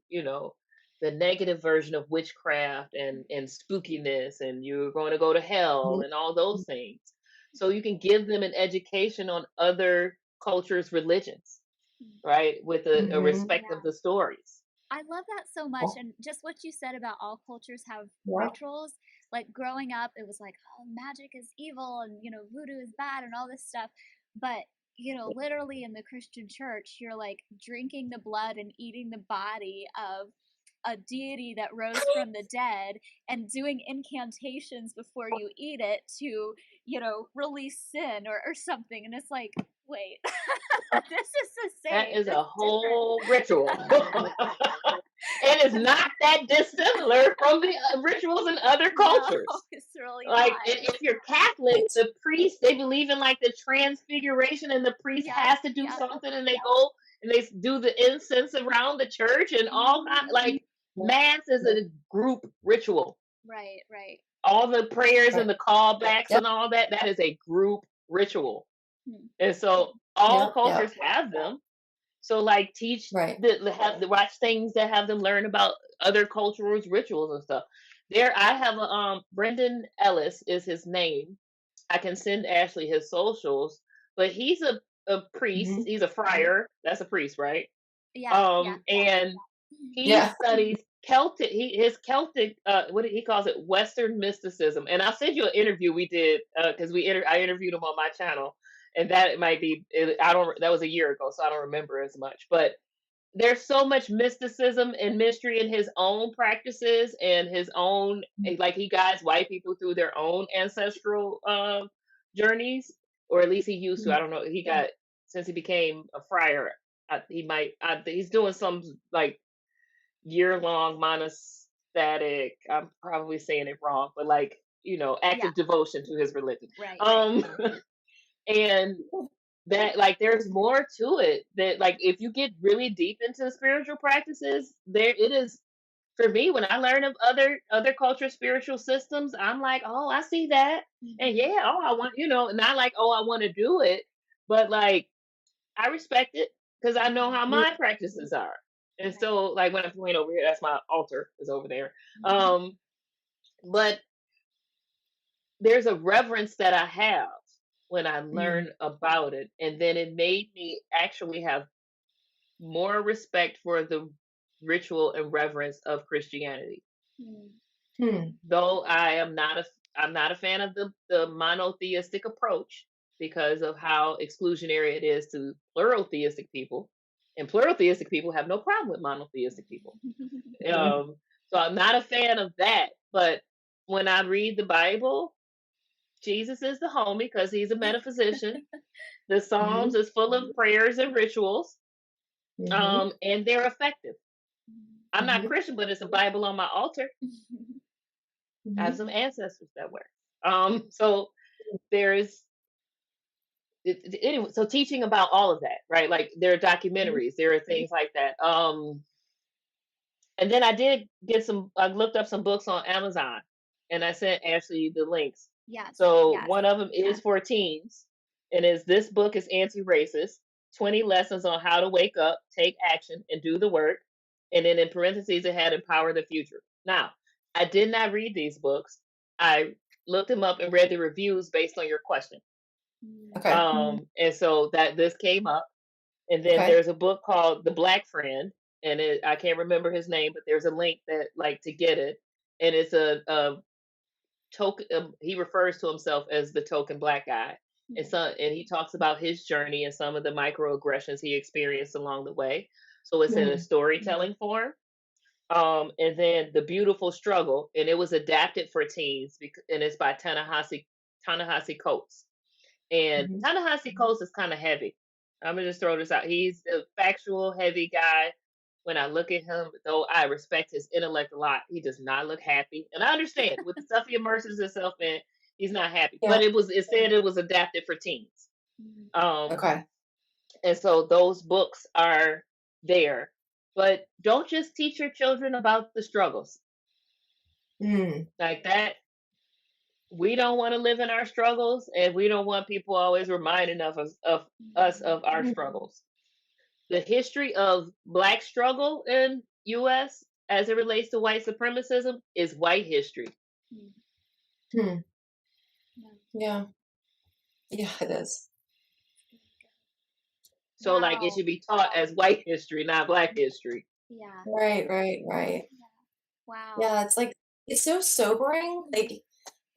the negative version of witchcraft and spookiness, and you're going to go to hell mhm, and all those things. So you can give them an education on other cultures' religions, right, with a mhm. respect of the stories. I love that so much, Oh, and just what you said about all cultures have yeah. rituals. Like growing up, it was like, oh, magic is evil, and voodoo is bad, and all this stuff. But literally in the Christian church, you're like drinking the blood and eating the body of a deity that rose from the dead and doing incantations before you eat it to release sin or something, and it's like, wait, this is the That same, is it's a different. whole ritual. And it's not that dissimilar from the rituals in other No, cultures. it's really Like, not. if you're Catholic, Right. the priest, they believe in like the transfiguration, and the priest Yep, has to do yep. something, and they go and they do the incense around the church and all kind, Mhm. like Yeah, mass is yeah, a group ritual. Right, right. All the prayers right. and the callbacks Yep, and all that, that is a group ritual. Hmm. And so all yep, cultures yep. have them. So like teach Right. have the watch things that have them learn about other cultures, rituals and stuff. There I have a Brendan Ellis is his name. I can send Ashley his socials, but he's a priest, Mhm. he's a friar. That's a priest, right? Yeah, yeah. And he Yeah. studies Celtic his Celtic what he calls it Western mysticism. And I'll send you an interview we did because I interviewed him on my channel, and that might be I don't that was a year ago, so I don't remember as much. But there's so much mysticism and mystery in his own practices and his own like he guides white people through their own ancestral journeys, or at least he used to. I don't know. He got since he became a friar. He might. He's doing some like year-long monastetic. I'm probably saying it wrong, but like Yeah, active devotion to his religion. right, right. Um, and that like there's more to it that like if you get really deep into the spiritual practices, there it is. For me, when I learn of other culture spiritual systems, I'm like, oh, I see that, and Mhm. yeah, oh, I want not like, oh, I want to do it, but like I respect it because I know Mhm. how Yeah. my practices are. And Right. so, like when I'm going over here, that's my altar is over there. Mhm. Um, but there's a reverence that I have when I Mm, learn about it, and then it made me actually have more respect for the ritual and reverence of Christianity. Mhm. hmm. Though I'm not a fan of the monotheistic approach because of how exclusionary it is to plural theistic people, and plural theistic people have no problem with monotheistic people. Mhm. So I'm not a fan of that. But when I read the Bible, Jesus is the homie because he's a metaphysician. The Psalms Mhm. is full of prayers and rituals, Mhm. and they're effective. I'm not Mhm. Christian, but it's a Bible on my altar. I have Mhm. some ancestors that were. So there's anyway, so teaching about all of that, right? Like there are documentaries, there are things like that. And then I did get some. I looked up some books on Amazon, and I sent Ashley the links. Yes. So Yes. one of them is for teens, and is this book is anti-racist. 20 lessons on how to wake up, take action, and do the work. And then in parentheses, it had empower the future. Now, I did not read these books. I looked them up and read the reviews based on your question. Okay. And so that this came up. And then Okay. there's a book called The Black Friend, and I can't remember his name, but there's a link that like to get it, and it's a token. He refers to himself as the token black guy, and he talks about his journey and some of the microaggressions he experienced along the way. So it's in a storytelling form. And then The Beautiful Struggle, and it was adapted for teens, and it's by Ta-Nehisi Coates. And Ta-Nehisi Coates is kind of heavy. I'm gonna just throw this out. He's a factual, heavy guy. When I look at him, though I respect his intellect a lot, he does not look happy. And I understand with the stuff he immerses himself in, he's not happy. Yeah. But it said it was adapted for teens. Okay. And so those books are there. But don't just teach your children about the struggles. Like that. We don't want to live in our struggles, and we don't want people always reminding of us of our struggles. The history of Black struggle in U.S. as it relates to white supremacism is white history. Yeah. Yeah, it is. So like it should be taught as white history, not Black history. Yeah. Right. Yeah. Wow. Yeah, it's so sobering, like,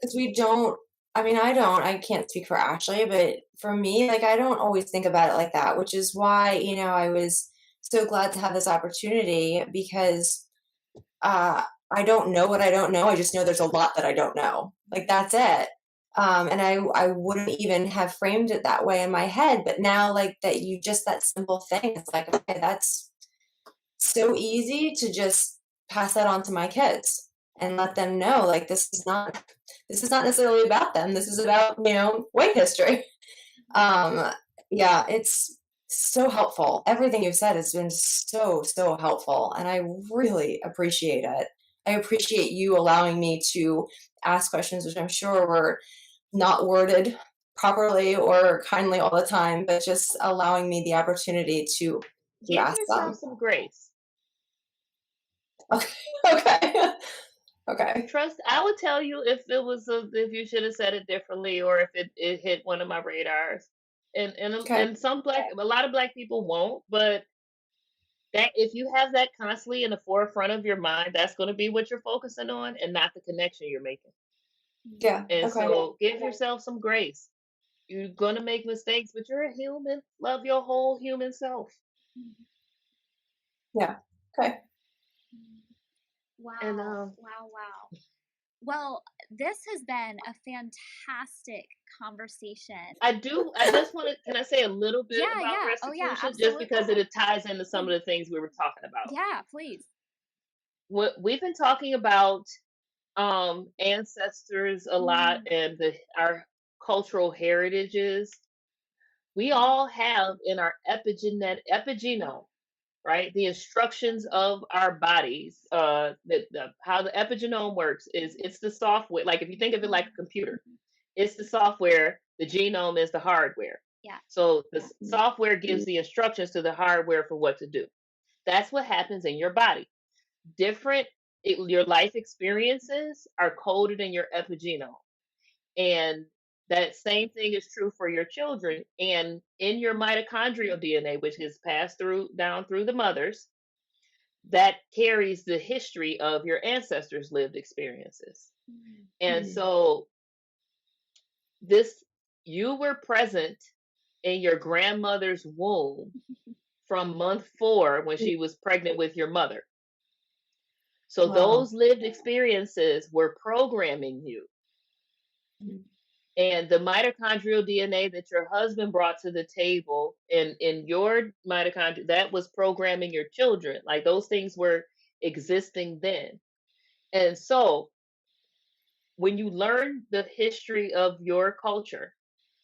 because I can't speak for Ashley, but for me, like, I don't always think about it like that, which is why, I was so glad to have this opportunity because I don't know what I don't know. I just know there's a lot that I don't know. Like, that's it. And I wouldn't even have framed it that way in my head, but now, like, that simple thing, it's like, okay, that's so easy to just pass that on to my kids and let them know, like, this is not necessarily about them. This is about, white history. Yeah, it's so helpful. Everything you've said has been so, so helpful, and I really appreciate it. I appreciate you allowing me to ask questions, which I'm sure were not worded properly or kindly all the time, but just allowing me the opportunity to Give ask yourself them. some grace. Okay. Okay. Trust. I would tell you if if you should have said it differently, or if it hit one of my radars. And Okay. a lot of Black people won't, but that if you have that constantly in the forefront of your mind, that's going to be what you're focusing on, and not the connection you're making. Yeah. And Okay. so give yourself some grace. You're going to make mistakes, but you're a human. Love your whole human self. Yeah. Okay. Wow. And Wow. Well, this has been a fantastic conversation. I just want to, can I say a little bit about Oh, restitution? yeah, just because absolutely. it ties into some of the things we were talking about. Yeah, please. We've been talking about ancestors a lot, and our cultural heritages. We all have in our epigenome, right? The instructions of our bodies. How the epigenome works is it's the software. Like if you think of it like a computer, it's the software. The genome is the hardware. Yeah. So the software gives the instructions to the hardware for what to do. That's what happens in your body. Your life experiences are coded in your epigenome, and that same thing is true for your children. And in your mitochondrial DNA, which is passed down through the mothers, that carries the history of your ancestors' lived experiences. And so you were present in your grandmother's womb from month 4 when she was pregnant with your mother. So those lived experiences were programming you. And the mitochondrial DNA that your husband brought to the table in your mitochondria, that was programming your children. Like those things were existing then. And so when you learn the history of your culture,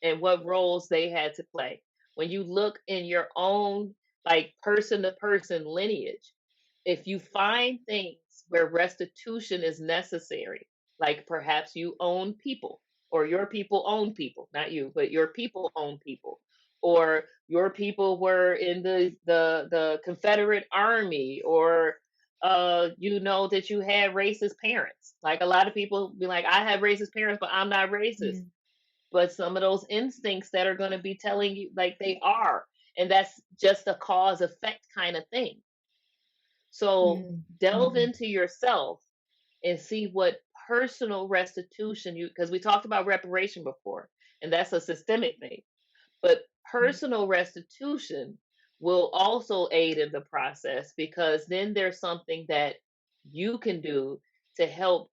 and what roles they had to play. When you look in your own like person to person lineage, if you find things where restitution is necessary, like perhaps you own people, or your people own people, not you, but your people own people, or your people were in the Confederate Army, or you know that you had racist parents. Like a lot of people be like, I have racist parents, but I'm not racist. Mm, But some of those instincts that are going to be telling you like they are, and that's just a cause effect kind of thing. So mm, delve mm, into yourself and see what personal restitution you, because we talked about reparation before, and that's a systemic thing. But mm, personal restitution will also aid in the process, because then there's something that you can do to help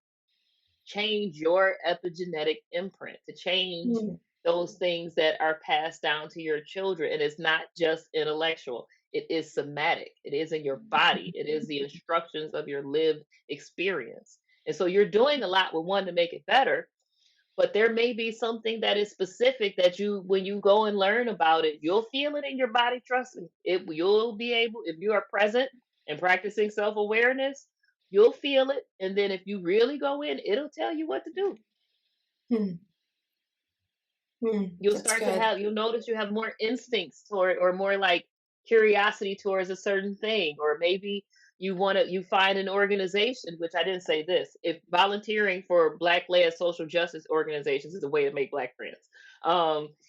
change your epigenetic imprint, to change mm, those things that are passed down to your children. And it's not just intellectual, it is somatic, it is in your body, it is the instructions of your lived experience. And so you're doing a lot with one to make it better, but there may be something that is specific that you, when you go and learn about it, you'll feel it in your body. Trust me, it, you'll be able, if you are present and practicing self-awareness, you'll feel it. And then if you really go in, it'll tell you what to do. mm, mm. You'll That's start to good. have, you'll notice you have more instincts toward, or more like curiosity towards a certain thing. Or maybe you want to, you find an organization, which I didn't say this, if volunteering for black led social justice organizations is a way to make black friends,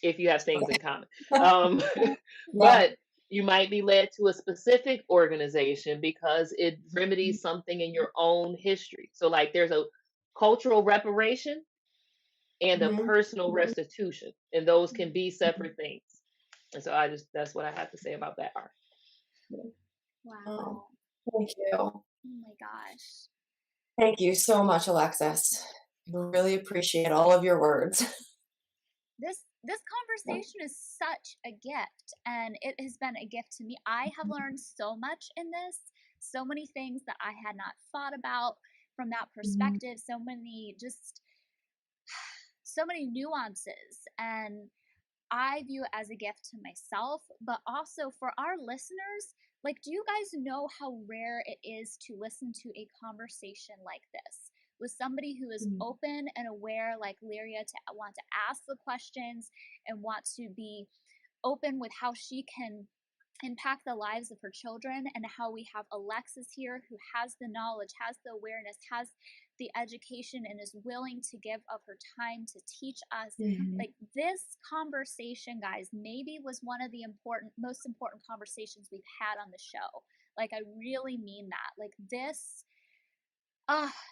if you have things in common. um Yeah. but you might be led to a specific organization because it remedies something in your own history. So like there's a cultural reparation and a Mhm. personal restitution, and those can be separate things. And so I just, that's what I have to say about that art. Oh, Wow. thank you. Oh my gosh. Thank you so much, Alexis. I really appreciate all of your words. This conversation is such a gift, and it has been a gift to me. I have learned so much in this, so many things that I had not thought about from that Mhm. perspective, so many just so many nuances, and I view it as a gift to myself, but also for our listeners. Like, do you guys know how rare it is to listen to a conversation like this with somebody who is Mm, open and aware, like Liria, to want to ask the questions and want to be open with how she can impact the lives of her children, and how we have Alexis here who has the knowledge, has the awareness, has the education, and is willing to give of her time to teach us. mhm, Like, this conversation, guys, maybe was one of the most important conversations we've had on the show. Like, I really mean that. Like, this,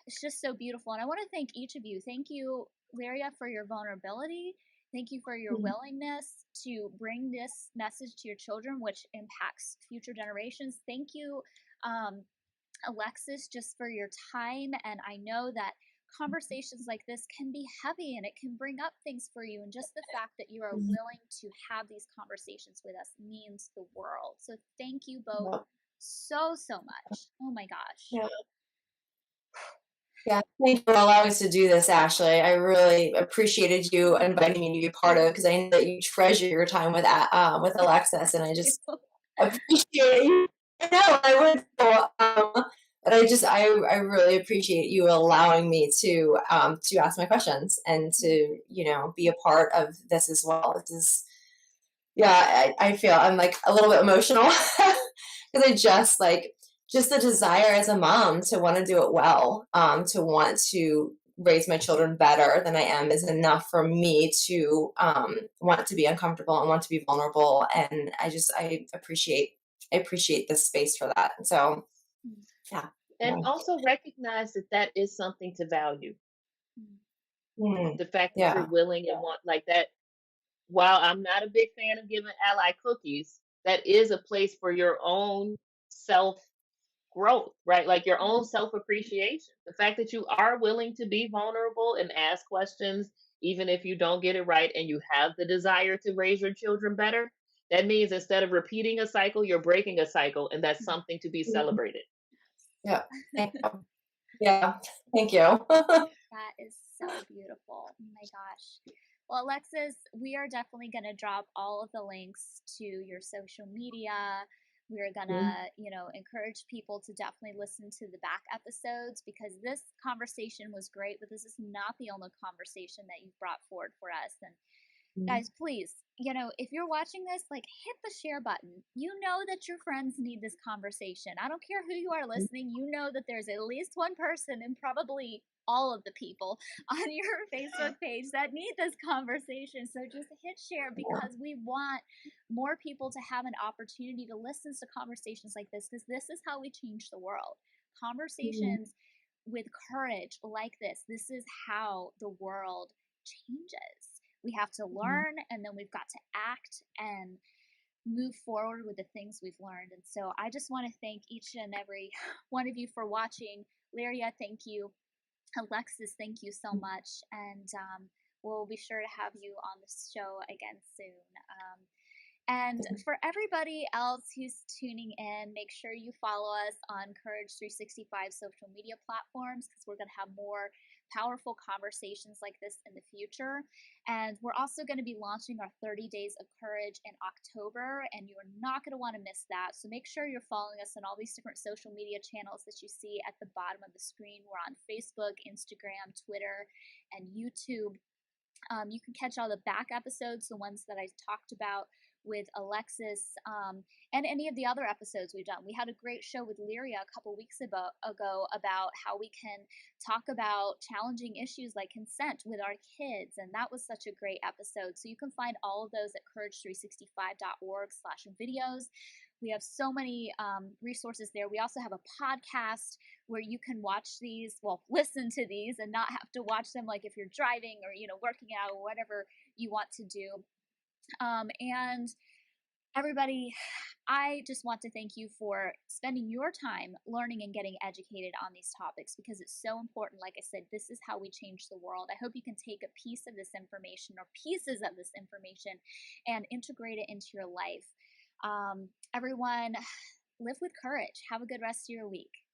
it's just so beautiful. And I want to thank each of you. Thank you, Liria, for your vulnerability. Thank you for your mhm, willingness to bring this message to your children, which impacts future generations. Thank you, um, Alexis, just for your time. And I know that conversations like this can be heavy and it can bring up things for you. And just the fact that you are mhm. willing to have these conversations with us means the world. So thank you both Yep. so, so much. Oh my gosh. Yeah. Yeah. Thank you for allowing us to do this, Ashley. I really appreciated you inviting me to be part of it because I know that you treasure your time with Alexis, and I just appreciate you. I know I would. But I really appreciate you allowing me to ask my questions and to be a part of this as well. This is yeah. I feel I'm like a little bit emotional because I just the desire as a mom to want to do it well, to want to raise my children better than I am is enough for me to want to be uncomfortable and want to be vulnerable. And I appreciate this space for that. So yeah. And also recognize that that is something to value. Mm, The fact that you're yeah. willing and want like that. While I'm not a big fan of giving ally cookies, that is a place for your own self growth, right? Like your own self appreciation. The fact that you are willing to be vulnerable and ask questions, even if you don't get it right, and you have the desire to raise your children better, that means instead of repeating a cycle, you're breaking a cycle, and that's something to be Mhm. celebrated. Yeah. Thank you. Yeah. Thank you. That is so beautiful. Oh my gosh. Well, Alexis, we are definitely going to drop all of the links to your social media. We're going to, Mhm. encourage people to definitely listen to the back episodes because this conversation was great, but this is not the only conversation that you've brought forward for us. And Mhm. guys, please, if you're watching this, like hit the share button. You know that your friends need this conversation. I don't care who you are listening. You know that there's at least one person and probably all of the people on your Facebook page that need this conversation. So just hit share because we want more people to have an opportunity to listen to conversations like this because this is how we change the world. Mhm. Conversations with courage like this is how the world changes. We have to Mhm. learn and then we've got to act and move forward with the things we've learned. And so I just want to thank each and every one of you for watching. Liria, thank you. Alexis, thank you so much. And we'll be sure to have you on the show again soon. And for everybody else who's tuning in, make sure you follow us on Courage 365 social media platforms because we're going to have more powerful conversations like this in the future. And we're also going to be launching our 30 Days of Courage in October, and you're not going to want to miss that. So make sure you're following us on all these different social media channels that you see at the bottom of the screen. We're on Facebook, Instagram, Twitter, and YouTube. You can catch all the back episodes, the ones that I talked about with Alexis, and any of the other episodes we've done. We had a great show with Liria a couple weeks ago about how we can talk about challenging issues like consent with our kids, and that was such a great episode. So you can find all of those at courage365.org/videos. We have so many resources there. We also have a podcast where you can watch these, well, listen to these and not have to watch them like if you're driving or, working out or whatever you want to do. And everybody, I just want to thank you for spending your time learning and getting educated on these topics because it's so important. Like I said, this is how we change the world. I hope you can take a piece of this information or pieces of this information and integrate it into your life. Everyone, live with courage. Have a good rest of your week.